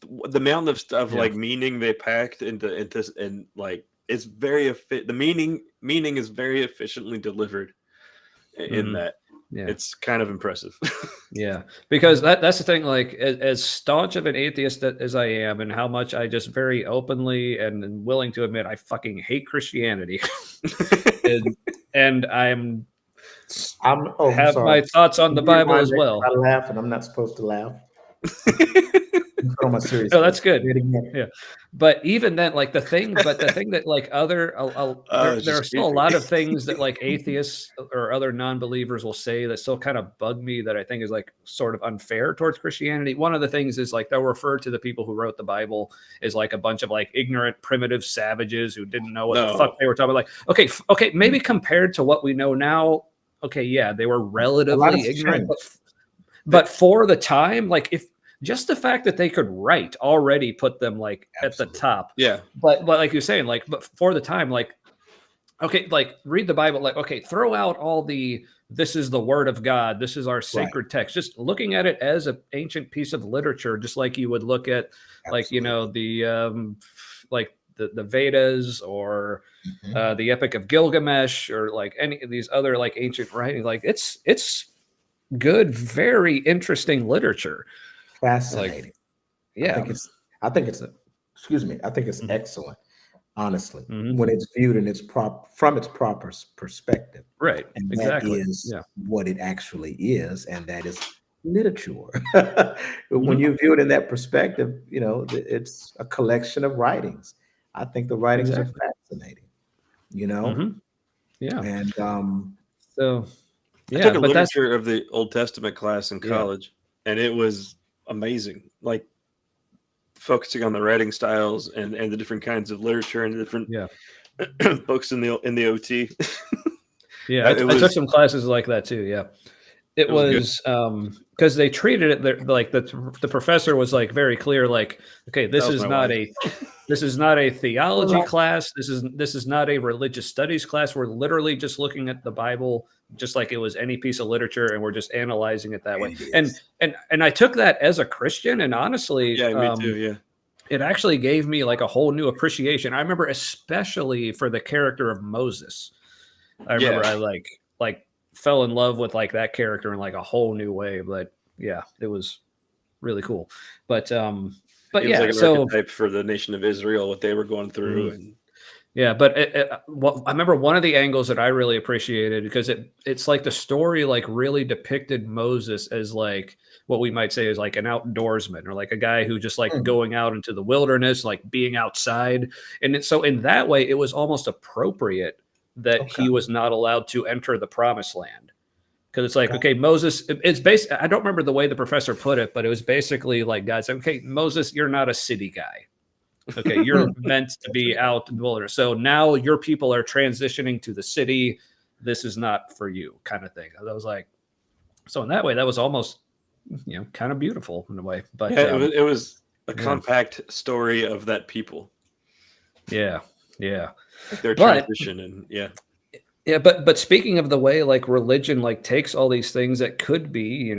the amount of stuff like meaning they packed into and like it's very the meaning is very efficiently delivered in that. Yeah, it's kind of impressive. Yeah, because that's the thing. Like, as staunch of an atheist as I am, and how much I just very openly and willing to admit I fucking hate Christianity, and I'm have sorry. my thoughts on the Bible as well. I laugh, and I'm not supposed to laugh. Oh, that's good. Yeah, but even then, like the thing that like other, there are still a lot of things that like atheists or other non-believers will say that still kind of bug me that I think is like sort of unfair towards Christianity. One of the things is like they'll refer to the people who wrote the Bible as like a bunch of like ignorant, primitive savages who didn't know what the fuck they were talking about. Like, okay, maybe compared to what we know now, okay, yeah, they were relatively ignorant, but for the time, like if just the fact that they could write already put them like at the top. Yeah. But like you're saying, like, but for the time, like, okay, like read the Bible, like, okay, throw out all this is the word of God. This is our sacred text. Just looking at it as an ancient piece of literature, just like you would look at like, the like the Vedas or the Epic of Gilgamesh or like any of these other like ancient writing. Like it's good, very interesting literature. Fascinating. Like, I think it's excellent, honestly, when it's viewed in from its proper perspective. Right. And exactly. that is what it actually is, and that is literature. When you view it in that perspective, it's a collection of writings. I think the writings are fascinating, Yeah. And so I took a literature of the Old Testament class in college, and it was amazing. Like focusing on the writing styles and the different kinds of literature and the different books in the OT. Yeah, I took some classes like that too. Yeah, it was because they treated it like the professor was like very clear, like, okay, this is not a theology class. This is not a religious studies class. We're literally just looking at the Bible just like it was any piece of literature, and we're just analyzing it that way. And I took that as a Christian, and honestly, me too. Yeah, it actually gave me like a whole new appreciation. I remember especially for the character of Moses. I remember I like fell in love with like that character in like a whole new way. But yeah, it was really cool. But it was like an archetype for the nation of Israel, what they were going through. And yeah, but I remember one of the angles that I really appreciated because it's like the story like really depicted Moses as like what we might say is like an outdoorsman or like a guy who just like going out into the wilderness, like being outside. And so in that way, it was almost appropriate that he was not allowed to enter the promised land. Because it's like, okay, Moses, it's basically, I don't remember the way the professor put it, but it was basically like, guys, okay, Moses, you're not a city guy. Okay, you're meant to be out in the wilderness. So now your people are transitioning to the city. This is not for you, kind of thing. I was like, so in that way, that was almost, kind of beautiful in a way. But it was a compact story of that people. Yeah. Like their transition and Yeah, but speaking of the way like religion like takes all these things that could be,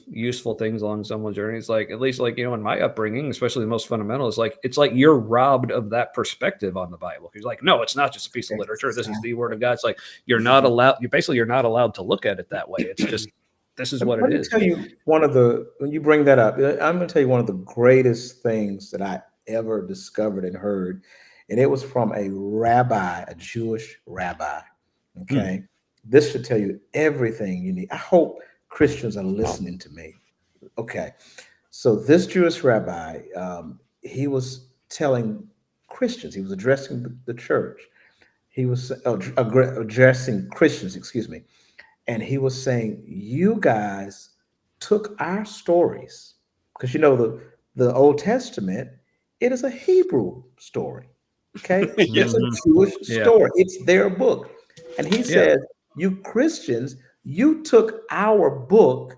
useful things along someone's journey, it's like at least like, in my upbringing, especially the most fundamental, is like it's like you're robbed of that perspective on the Bible. He's like, no, it's not just a piece of literature. This is the word of God. It's like you're not allowed to look at it that way. It's just this is what it is. Let me tell you when you bring that up, I'm going to tell you one of the greatest things that I ever discovered and heard, and it was from a Jewish rabbi. Okay, this should tell you everything you need. I hope Christians are listening to me. Okay, so this Jewish rabbi, he was telling Christians, he was addressing the church. He was addressing Christians, excuse me. And he was saying, you guys took our stories, because the Old Testament, it is a Hebrew story. Okay. Yes. It's a Jewish story. It's their book. And he says, you Christians, you took our book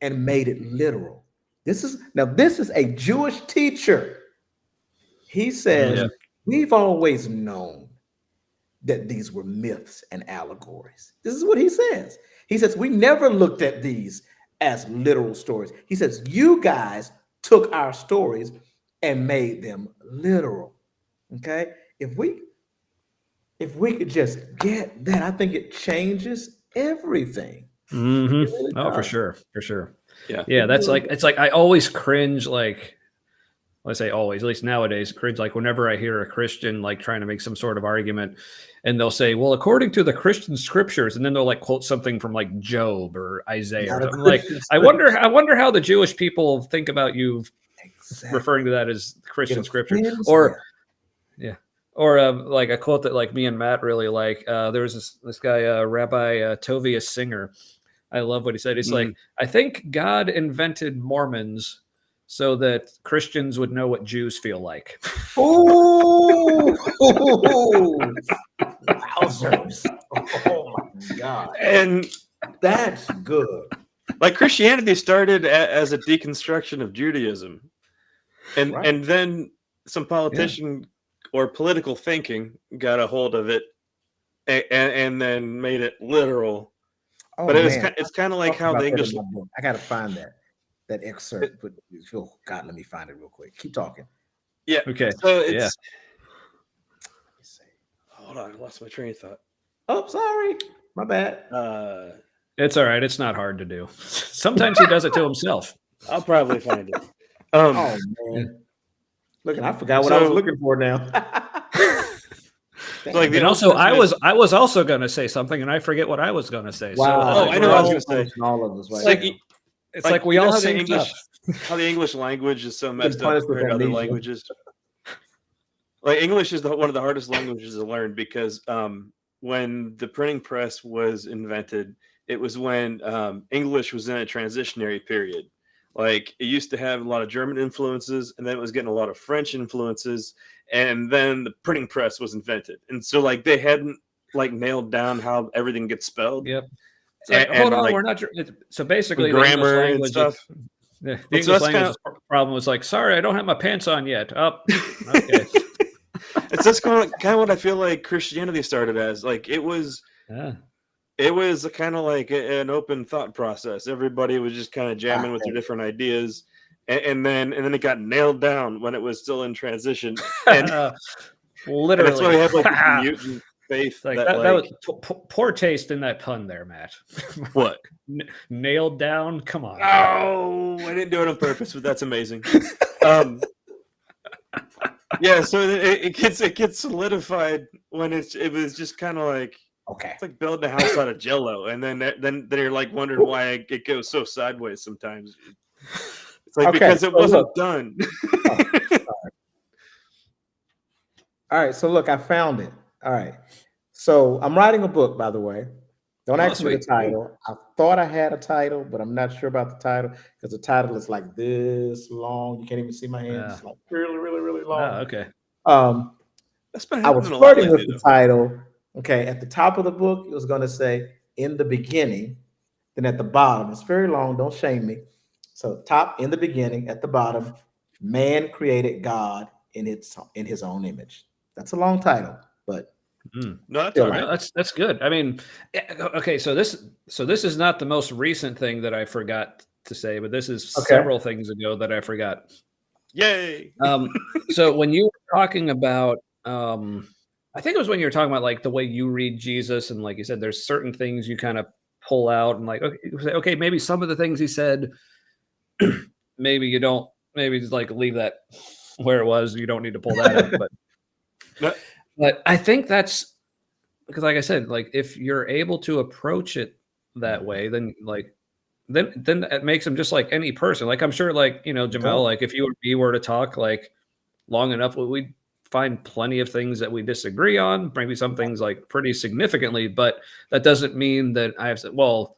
and made it literal. This is a Jewish teacher. He says, we've always known that these were myths and allegories. This is what he says. He says, we never looked at these as literal stories. He says, you guys took our stories and made them literal. Okay? If we could just get that, I think it changes everything. Mm-hmm. Really Oh, for does. sure. Yeah. Yeah, that's like, it's like I always cringe, like, I say always, at least nowadays, cringe like whenever I hear a Christian like trying to make some sort of argument, and they'll say, well, according to the Christian scriptures, and then they'll like quote something from like Job or Isaiah or something. Like, I wonder how the Jewish people think about you referring to that as Christian scripture. Or like a quote that like me and Matt really like. There was this guy, Rabbi Tovius Singer. I love what he said. He's like, I think God invented Mormons so that Christians would know what Jews feel like. Oh, wowzers. Oh my God. And that's good. Like Christianity started as a deconstruction of Judaism. And then some politician or political thinking got a hold of it and then made it literal. Oh, but it's kind of like how the English. I got to find that excerpt. But oh God, let me find it real quick. Keep talking. Yeah. Okay. So it's. Hold on, I lost my train of thought. Oh, sorry, my bad. It's all right. It's not hard to do. Sometimes he does it to himself. I'll probably find it. Oh man, look, I forgot what I was looking for now. Like and also, I was also going to say something, and I forget what I was going to say. Wow. So, I know what I was going to say. All of us, it's like we all say synced up. How the English language is so messed up compared to other languages. Like English is one of the hardest languages to learn because when the printing press was invented, it was when English was in a transitionary period. Like it used to have a lot of German influences, and then it was getting a lot of French influences, and then the printing press was invented. And so like they hadn't like nailed down how everything gets spelled. Yep. Like, hold on, we're not. So basically, grammar and stuff. The English language problem was like, sorry, I don't have my pants on yet. Oh, okay. It's just kind of what I feel like Christianity started as. Like it was kind of like an open thought process. Everybody was just kind of jamming with their different ideas, and then it got nailed down when it was still in transition. And literally, and that's why we have like mutant faith. Like that was poor taste in that pun there, Matt. What? Nailed down? Come on. Oh, I didn't do it on purpose, but that's amazing. Yeah, so it gets solidified when it was just kind of like it's like building a house out of Jello, and then you're like wondering why it goes so sideways sometimes. It's like because it wasn't done. All right, so look, I found it. All right, so I'm writing a book, by the way. Don't ask me the title. I thought I had a title, but I'm not sure about the title because the title is like this long. You can't even see my hands. It's like really, really, really long. Oh, okay. I was flirting with the title. Okay, at the top of the book, it was going to say "in the beginning." Then at the bottom, it's very long. Don't shame me. So top, in the beginning, at the bottom, man created God in his own image. That's a long title, but. No, that's all right. That's good. I mean, okay. So this is not the most recent thing that I forgot to say, but this is several things ago that I forgot. Yay! So when you were talking about, I think it was when you were talking about like the way you read Jesus, and like you said, there's certain things you kind of pull out, and like okay, maybe some of the things he said, maybe you don't, maybe just like leave that where it was. You don't need to pull that out, but. But I think that's because, like I said, like if you're able to approach it that way, then it makes them just like any person. Like I'm sure, like Jamel, like if you were to talk, like long enough, we find plenty of things that we disagree on, maybe some things like pretty significantly, but that doesn't mean that I have said, well,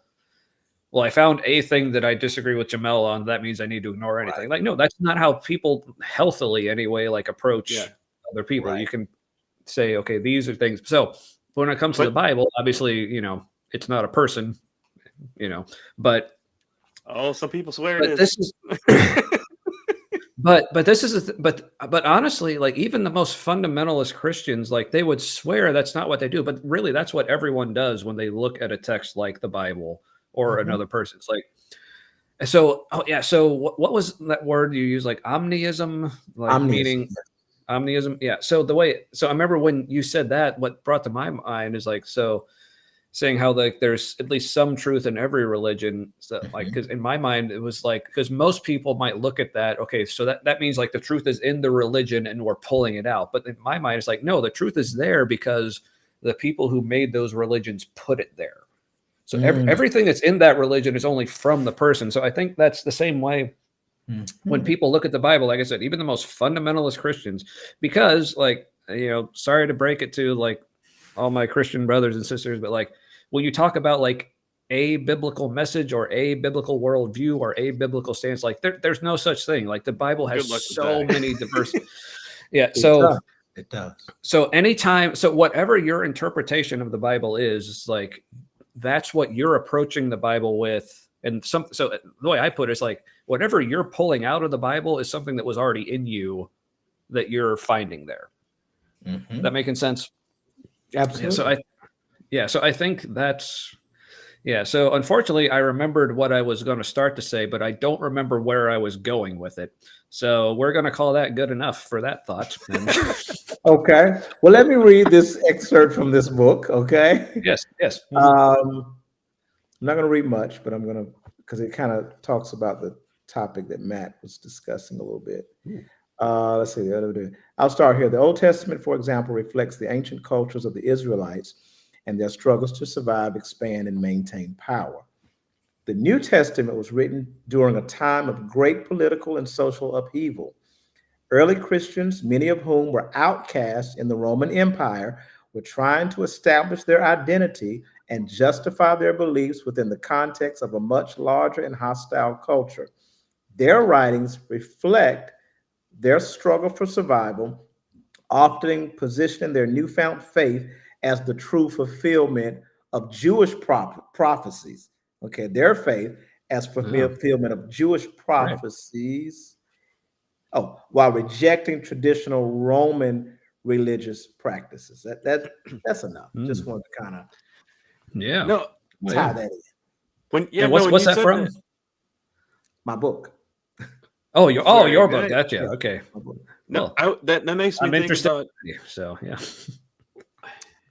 I found a thing that I disagree with Jamel on. That means I need to ignore anything. Right. Like, no, that's not how people healthily anyway, like approach Yeah. other people. Right. You can say, okay, these are things. So when it comes to the Bible, obviously, it's not a person, but some people swear but it this is. is but this is but honestly, like even the most fundamentalist Christians, like they would swear that's not what they do, but really that's what everyone does when they look at a text like the Bible or another person. It's like, so what was that word you used, like omnism, like meaning omnism? Yeah. So I remember when you said that, what brought to my mind is like, so saying how like there's at least some truth in every religion. So like, because in my mind it was like, because most people might look at that, okay, so that means like the truth is in the religion and we're pulling it out. But in my mind it's like, no, the truth is there because the people who made those religions put it there. So everything that's in that religion is only from the person. So I think that's the same way when people look at the Bible, like I said, even the most fundamentalist Christians, because like, sorry to break it to like all my Christian brothers and sisters, but like when you talk about like a biblical message or a biblical worldview or a biblical stance, like there's no such thing. Like the Bible has so many diverse. Yeah. It does. So whatever your interpretation of the Bible is like, that's what you're approaching the Bible with. And so the way I put it is like, whatever you're pulling out of the Bible is something that was already in you that you're finding there. That making sense? Absolutely. So I think that's, so unfortunately I remembered what I was going to start to say, but I don't remember where I was going with it. So we're going to call that good enough for that thought. Okay. Well, let me read this excerpt from this book. Okay. Yes. I'm not going to read much, but I'm going to, because it kind of talks about the topic that Matt was discussing a little bit. Let's see. I'll start here. The Old Testament, for example, reflects the ancient cultures of the Israelites and their struggles to survive, expand, and maintain power. The New Testament was written during a time of great political and social upheaval. Early Christians, many of whom were outcasts in the Roman Empire, were trying to establish their identity and justify their beliefs within the context of a much larger and hostile culture. Their writings reflect their struggle for survival, often positioning their newfound faith as the true fulfillment of Jewish prophecies. Okay, their faith as fulfillment of Jewish prophecies. While rejecting traditional Roman religious practices. That's enough. Just want to kind of tie that in. What's that from? My book. Your book. Gotcha. Yeah. Okay. No, that makes me think about. So yeah.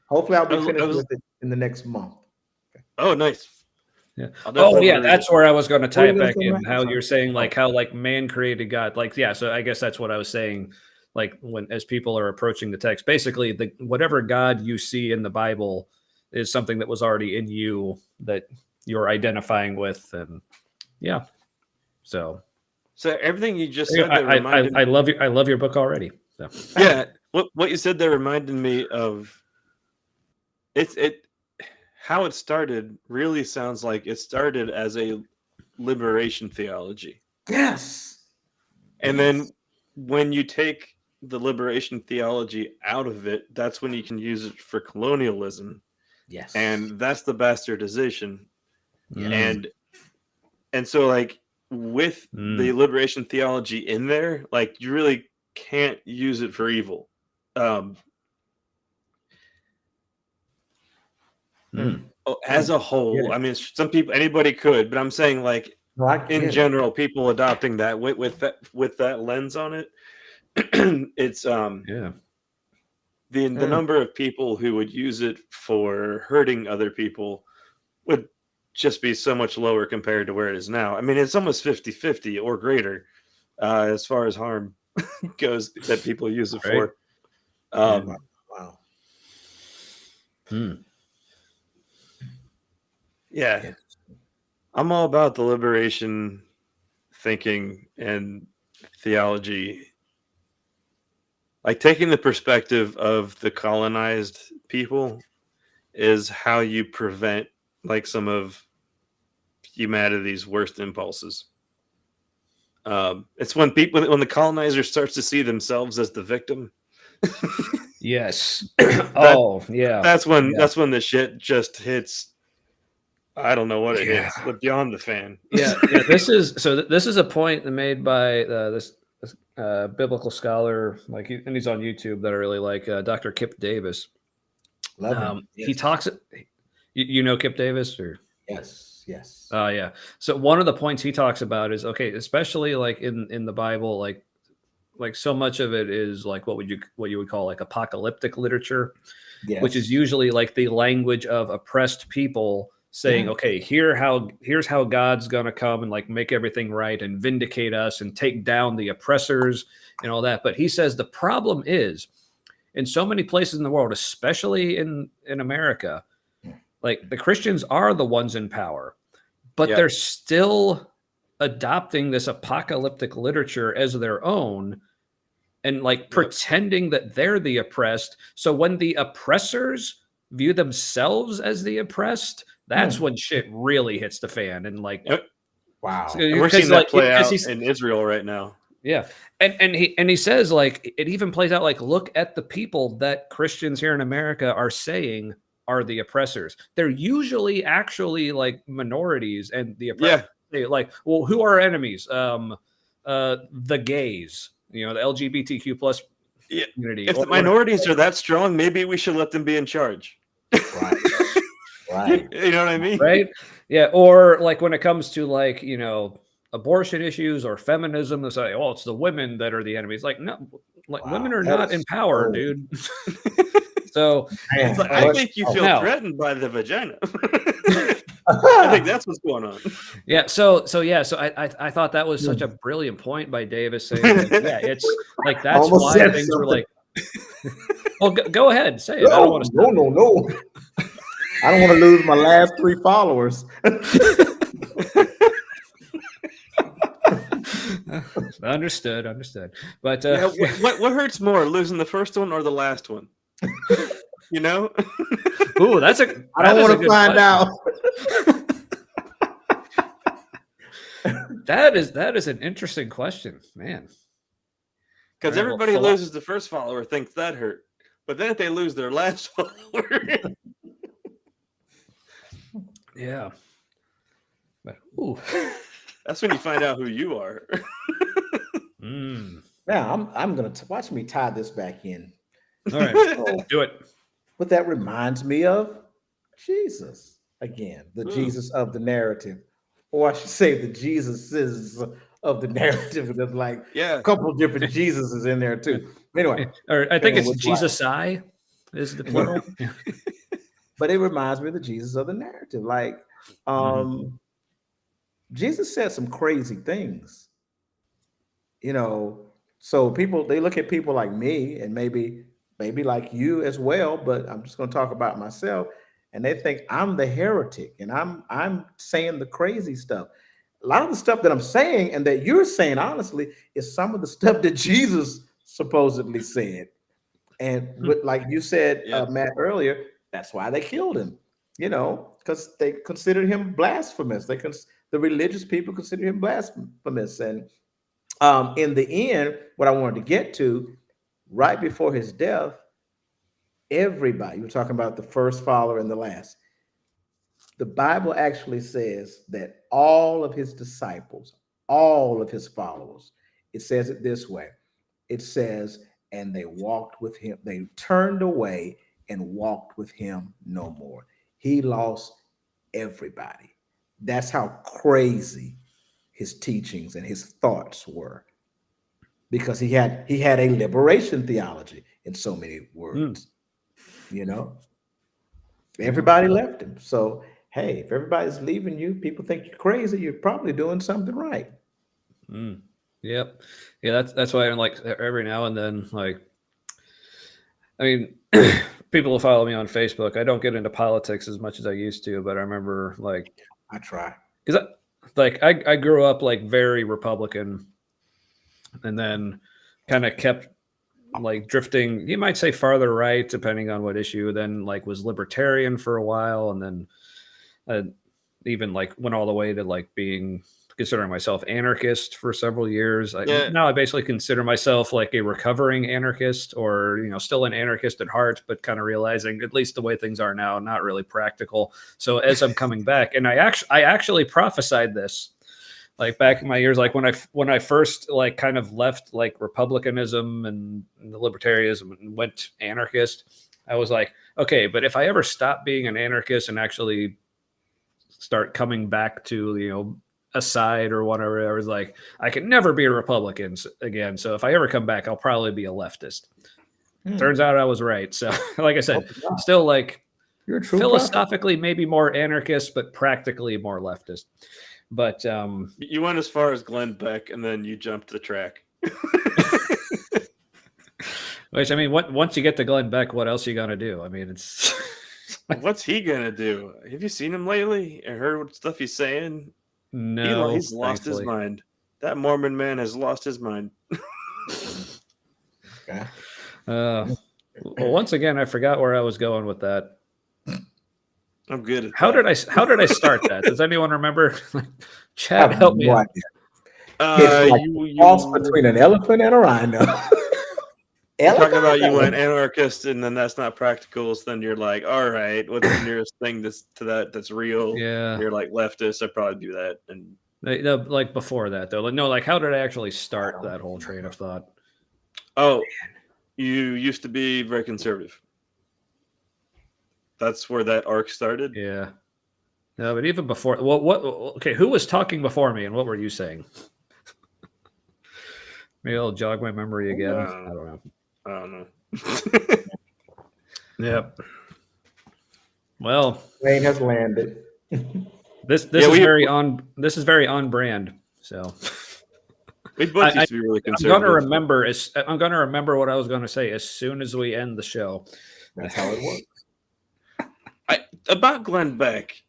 Hopefully, I'll be finished with it in the next month. Okay. Oh, nice. Yeah. That's where I was going to tie it back in. How you're saying like how like man created God. Like so I guess that's what I was saying. Like as people are approaching the text, basically whatever God you see in the Bible is something that was already in you that you're identifying with, and So everything you just said, I love your book already. So yeah, what you said there reminded me of how it started. Really sounds like it started as a liberation theology. Yes, and then when you take the liberation theology out of it, that's when you can use it for colonialism. Yes, and that's the bastardization. Yes. And so like with the liberation theology in there, like you really can't use it for evil. As a whole, I mean, some people, anybody could, but I'm saying like in general, people adopting that with that lens on it, it's the number of people who would use it for hurting other people would just be so much lower compared to where it is now. I mean, it's almost 50-50 or greater as far as harm goes that people use it for. Wow. Yeah. I'm all about the liberation thinking and theology like taking the perspective of the colonized people is how you prevent like some of humanity's worst impulses. It's when when the colonizer starts to see themselves as the victim. Yes. That, Yeah. that's when Yeah. the shit just hits. I don't know what it hits, but beyond the fan. Yeah. This is a point made by this biblical scholar, like, and he's on YouTube, that I really like, Dr. Kip Davis. Love him. He Yes. talks. You know Kip Davis, or Yes. yeah. So one of the points he talks about is, okay, especially like in the Bible, like so much of it is like what you would call like apocalyptic literature, which is Yes. usually like the language of oppressed people saying, Yeah. okay, here's how God's going to come and like make everything right and vindicate us and take down the oppressors and all that. But he says the problem is, in so many places in the world, especially in America, like the Christians are the ones in power, but Yeah. they're still adopting this apocalyptic literature as their own and like pretending that they're the oppressed. So when the oppressors view themselves as the oppressed, that's when shit really hits the fan. And like, Wow. And we're seeing that play out he's, in Israel right now. yeah. And he says, like, it even plays out like, look at the people that Christians here in America are saying are the oppressors. They're usually actually like minorities, and the oppressors say, like, well, who are our enemies? The gays, you know, the LGBTQ plus community. If the minorities are that strong, maybe we should let them be in charge. Right. Right. You know what I mean? Right. Yeah. Or like when it comes to like, you know, abortion issues or feminism, they say, oh, it's the women that are the enemies. Like, no, like women are not in power, dude. So it's like, I think you feel threatened by the vagina. I think that's what's going on. Yeah. So I thought that was such a brilliant point by Davis, saying, like, yeah, it's like that's why things were like. Well, go ahead, say it. No, I don't want to. No. I don't want to lose my last 3 followers. Understood. But what hurts more, losing the first one or the last one? You know? Ooh, I don't want to find out. That is an interesting question, man. Because everybody loses the first follower thinks that hurt, but then if they lose their last follower, yeah. But, that's when you find out who you are. Now I'm gonna watch me tie this back in. All right, do it. What that reminds me of, Jesus again, the Jesus of the narrative, or I should say the Jesuses of the narrative. There's like a couple of different Jesuses in there too. Anyway, or I think it's Jesus I is the plural. But it reminds me of the Jesus of the narrative. Like, Jesus said some crazy things, you know. So people, they look at people like me and maybe like you as well, but I'm just going to talk about myself, and they think I'm the heretic and I'm saying the crazy stuff. A lot of the stuff that I'm saying and that you're saying, honestly, is some of the stuff that Jesus supposedly said. And like you said, Matt, earlier, that's why they killed him, you know, because they considered him blasphemous. The religious people considered him blasphemous. And in the end, what I wanted to get to, right before his death, everybody, you're talking about the first follower and the last, the Bible actually says that all of his disciples, all of his followers, it says it this way. It says, and they walked with him, they turned away and walked with him no more. He lost everybody. That's how crazy his teachings and his thoughts were, because he had a liberation theology in so many words. You know, everybody left him. So hey, if everybody's leaving you, people think you're crazy, you're probably doing something right. Yep. Yeah, that's why I'm like, every now and then, like, I mean, people will follow me on Facebook. I don't get into politics as much as I used to, but I remember, like, I try, because I grew up like very Republican, and then kind of kept like drifting, you might say farther right, depending on what issue, then like was libertarian for a while. And then even like went all the way to like being considering myself anarchist for several years. Now I basically consider myself like a recovering anarchist, or still an anarchist at heart, but kind of realizing at least the way things are now, not really practical. So as I'm coming back, and I actually prophesied this like back in my years, like when I first like kind of left like republicanism and the libertarianism and went anarchist, I was like, okay, but if I ever stop being an anarchist and actually start coming back to a side or whatever, I was like, I can never be a Republican again. So if I ever come back, I'll probably be a leftist. Turns out I was right. So like I said, still like You're a true philosophically maybe more anarchist, but practically more leftist. But you went as far as Glenn Beck, and then you jumped the track. Which, I mean, once you get to Glenn Beck, what else are you gonna do? I mean, it's what's he gonna do? Have you seen him lately and heard what stuff he's saying? No, he's lost his mind. That Mormon man has lost his mind. Okay. Well, once again, I forgot where I was going with that. I'm good at How did I start that? Does anyone remember? Chad, help me out. It's like a cross between an elephant and a rhino. Talking about you went anarchist, and then that's not practical. So then you're like, all right, what's the nearest thing that's real? Yeah. And you're like leftist. I'd probably do that. And no, like before that though, like no, like how did I actually start that whole train of thought? Oh, you used to be very conservative. That's where that arc started. Yeah. No, but even before, okay, who was talking before me, and what were you saying? Maybe I'll jog my memory again. I don't know. Yep. Well, plane has landed. This is very on brand. So we both used to be really conservative. I'm gonna remember what I was gonna say as soon as we end the show. That's how it works. About Glenn Beck,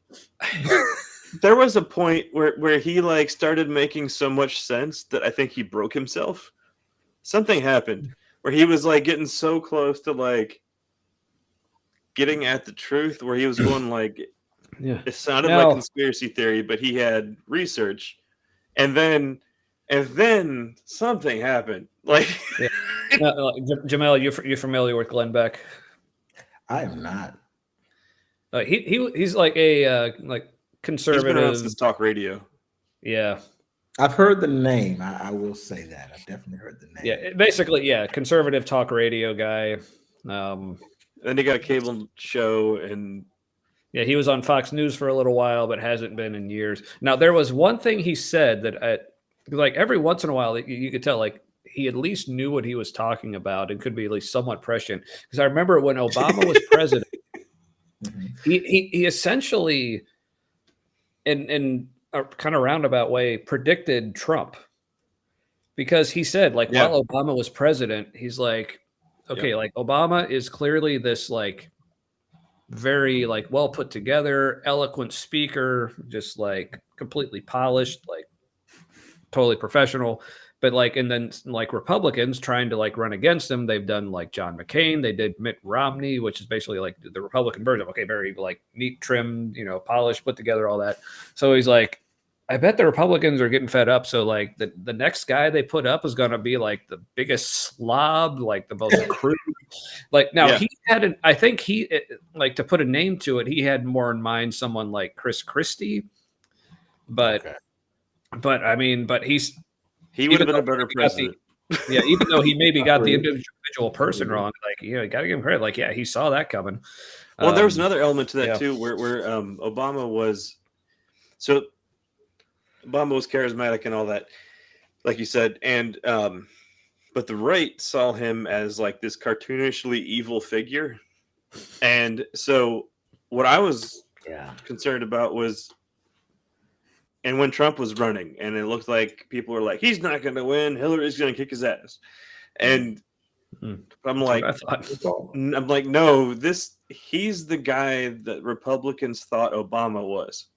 there was a point where he like started making so much sense that I think he broke himself. Something happened where he was like getting so close to like getting at the truth, where he was going like, it sounded like conspiracy theory, but he had research, and then something happened. Like, Jamel, you familiar with Glenn Beck? I am not. He's like a like conservative. He's been on since talk radio. Yeah. I've heard the name. I will say that. I've definitely heard the name. Yeah, basically, conservative talk radio guy. Then he got a cable show, and he was on Fox News for a little while, but hasn't been in years. Now, there was one thing he said that, like every once in a while, you could tell, like he at least knew what he was talking about and could be at least somewhat prescient. Because I remember when Obama was president, he essentially, in a kind of roundabout way, predicted Trump, because he said, like, while Obama was president, he's like, okay, like Obama is clearly this like very like well put together, eloquent speaker, just like completely polished, like totally professional. But like, and then like Republicans trying to like run against him, they've done like John McCain, they did Mitt Romney, which is basically like the Republican version. Okay, very like neat, trimmed, polished, put together, all that. So he's like, I bet the Republicans are getting fed up. So like the next guy they put up is going to be like the biggest slob, like the most crude. Like now he had I think he like, to put a name to it, he had more in mind someone like Chris Christie, but I mean, but he would have been a better president. Even though he maybe got the individual person wrong, like you got to give him credit. Like he saw that coming. Well, there was another element to that too, where Obama was charismatic and all that, like you said, and but the right saw him as like this cartoonishly evil figure, and so what I was concerned about was, and when Trump was running, and it looked like people were like, he's not going to win, Hillary's going to kick his ass, and I'm like, no, he's the guy that Republicans thought Obama was.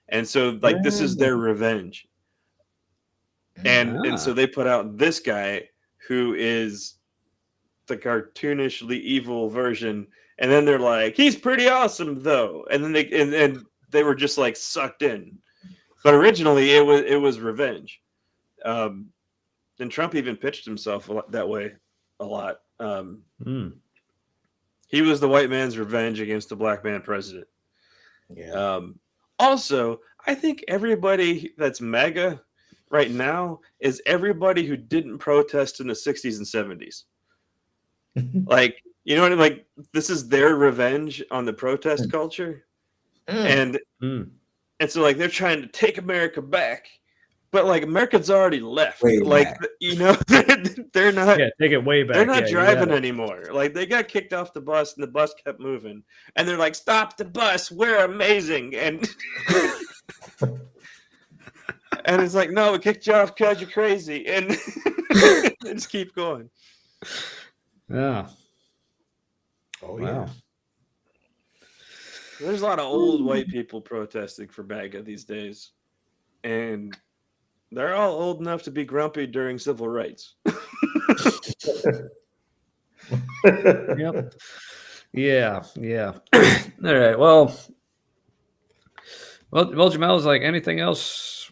And so, like, this is their revenge. And so they put out this guy who is the cartoonishly evil version, and then they're like, he's pretty awesome though, and then they were just like sucked in. But originally it was revenge. And Trump even pitched himself that way a lot. He was the white man's revenge against the black man president. Yeah. Also, I think everybody that's MAGA right now is everybody who didn't protest in the 60s and 70s. Like, you know what I mean? Like, this is their revenge on the protest culture. And so, like, they're trying to take America back. But, like, America's already left. Way like, back. you know, they're not. Yeah, take it way back. They're not Yeah, driving anymore. Like, they got kicked off the bus, and the bus kept moving. And they're like, "Stop the bus! We're amazing!" And and it's like, "No, we kicked you off because you're crazy." And just keep going. Yeah. Oh Wow. yeah. There's a lot of old white people protesting for MAGA these days, and they're all old enough to be grumpy during civil rights. Yep. Yeah. All right. Well, Jamel, is like anything else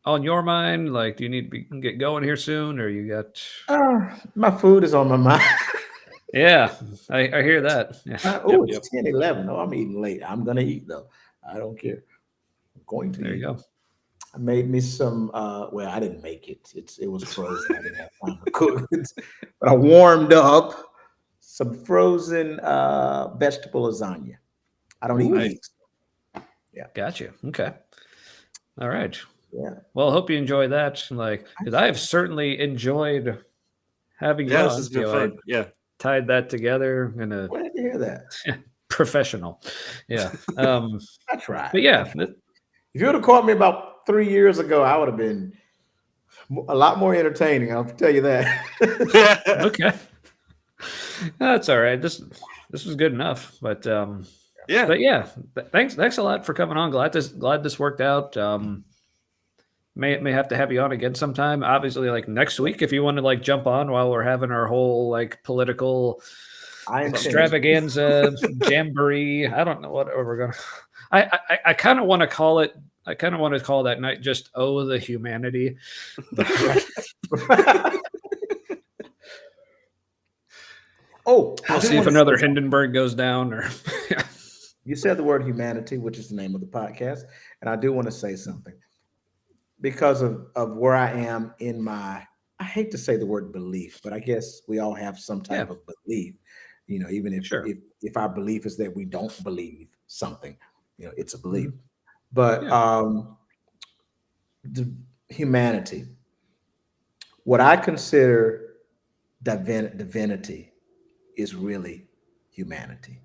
on your mind? Like, do you need to get going here soon, or you got? My food is on my mind. Yeah, I hear that. Yeah. It's 10:11. No, I'm eating late. I'm gonna eat though. I don't care. I'm going to. There eat. you go. I made me some. Well, I didn't make it. It was frozen. I didn't have time to cook it, but I warmed up some frozen vegetable lasagna. I don't eat meat. Gotcha. Okay. All right. Yeah. Well, hope you enjoy that. Like, because I have certainly enjoyed having you Yeah, on. this has been I fun. Yeah. tied that together in a Where did you hear that? professional. Yeah. I tried. But yeah. If you would have caught me about 3 years ago, I would have been a lot more entertaining. I'll tell you that. Okay. That's all right. This was good enough. But Yeah. But yeah, thanks a lot for coming on. Glad this worked out. May have to have you on again sometime. Obviously, like next week, if you want to like jump on while we're having our whole like political extravaganza jamboree. I don't know what we're gonna. I kind of want to call it. I kind of want to call that night just "Oh, the Humanity." We'll see if another Hindenburg goes down. Or you said the word humanity, which is the name of the podcast, and I do want to say something because of where I am in my. I hate to say the word belief, but I guess we all have some type of belief. You know, even if our belief is that we don't believe something, you know, it's a belief. But the humanity, what I consider divinity, is really humanity.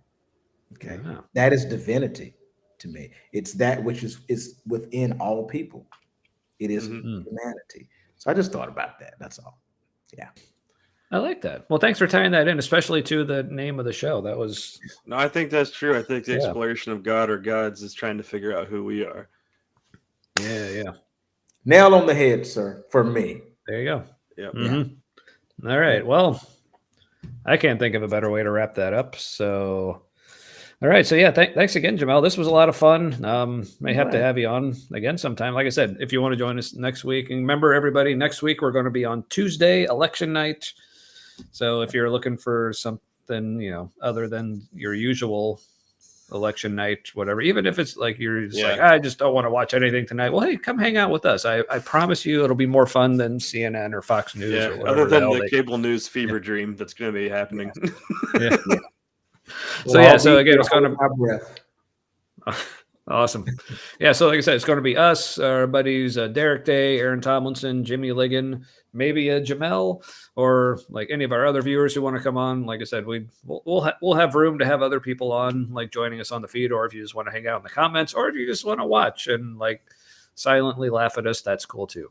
Okay, that is divinity to me. It's that which is within all people. It is humanity. So I just thought about that. That's all. Yeah. I like that. Well, thanks for tying that in, especially to the name of the show. That was No, I think that's true. I think the exploration of God or gods is trying to figure out who we are. Yeah. Nail on the head, sir, for me. There you go. Yep. Yeah. All right. Well, I can't think of a better way to wrap that up. So, all right. So, yeah, thanks again, Jamel. This was a lot of fun. May have to have you on again sometime. Like I said, if you want to join us next week. And remember, everybody, next week we're going to be on Tuesday, election night. So if you're looking for something, you know, other than your usual election night, whatever, even if it's like you're just like, I just don't want to watch anything tonight. Well, hey, come hang out with us. I promise you it'll be more fun than CNN or Fox News. Yeah, or whatever other than the cable news fever dream that's going to be happening. Yeah. So again, it's going to my breath. Awesome. Yeah, so like I said, it's going to be us, our buddies Derek Day, Aaron Tomlinson, Jimmy Ligon, maybe Jamel, or like any of our other viewers who want to come on. Like I said, we'll have room to have other people on, like joining us on the feed, or if you just want to hang out in the comments, or if you just want to watch and like silently laugh at us, that's cool too.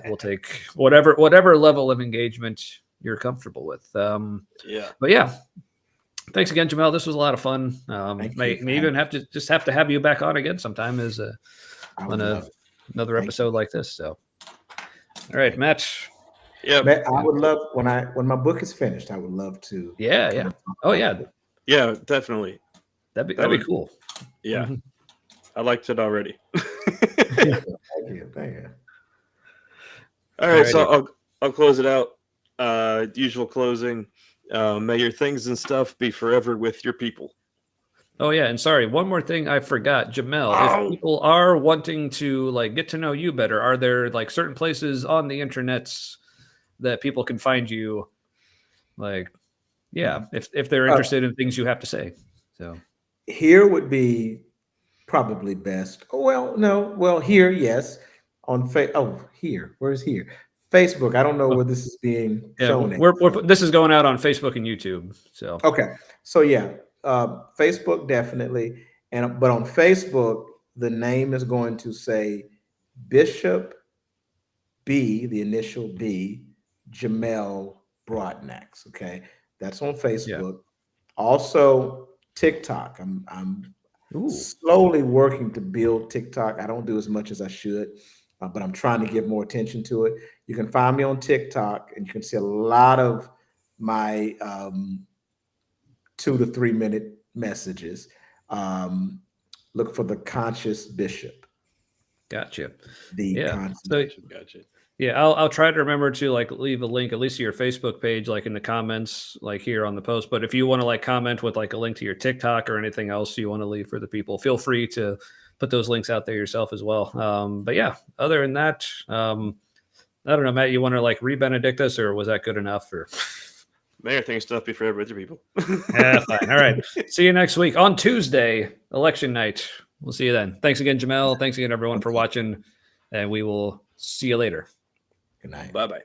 We'll take whatever level of engagement you're comfortable with. But yeah. Thanks again, Jamel. This was a lot of fun. May even have to have you back on again sometime on another episode like this. So, all right, Matt. Yeah. Man, I would love when my book is finished. I would love to. Yeah, come yeah. and talk Oh about yeah, it. Yeah, definitely. that'd be cool. Yeah. Mhm. I liked it already. Thank you. Thank you. All right, Alrighty. so I'll close it out. Usual closing. May your things and stuff be forever with your people. Oh yeah, and sorry, one more thing I forgot, Jamel. If Oh, people are wanting to like get to know you better, are there like certain places on the internets that people can find you? Like, yeah, if they're interested in things you have to say. So Here would be probably best. Oh well, no, well here, yes, on here. Where's here? Facebook. I don't know oh, where this is being yeah, shown at. this is going out on Facebook and YouTube. So Okay, so yeah, Facebook definitely, but on Facebook, the name is going to say Bishop B, the initial B, Jamel Broadnax. Okay, that's on yeah. Facebook. Also, TikTok. I'm Ooh. slowly working to build TikTok. I don't do as much as I should, but I'm trying to give more attention to it. You can find me on TikTok, and you can see a lot of my 2 to 3 minute messages. Um, look for the conscious bishop. Gotcha. The Yeah. conscious. So gotcha. yeah, I'll try to remember to like leave a link at least to your Facebook page, like in the comments, like here on the post. But if you want to like comment with like a link to your TikTok or anything else you want to leave for the people, feel free to put those links out there yourself as well. But yeah, other than that, I don't know, Matt, you want to like re-benedict us, or was that good enough? Or May your things stuff be forever with your people. yeah, fine. All right. See you next week on Tuesday, election night. We'll see you then. Thanks again, Jamel. Thanks again, everyone, for watching, and we will see you later. Good night. Bye-bye.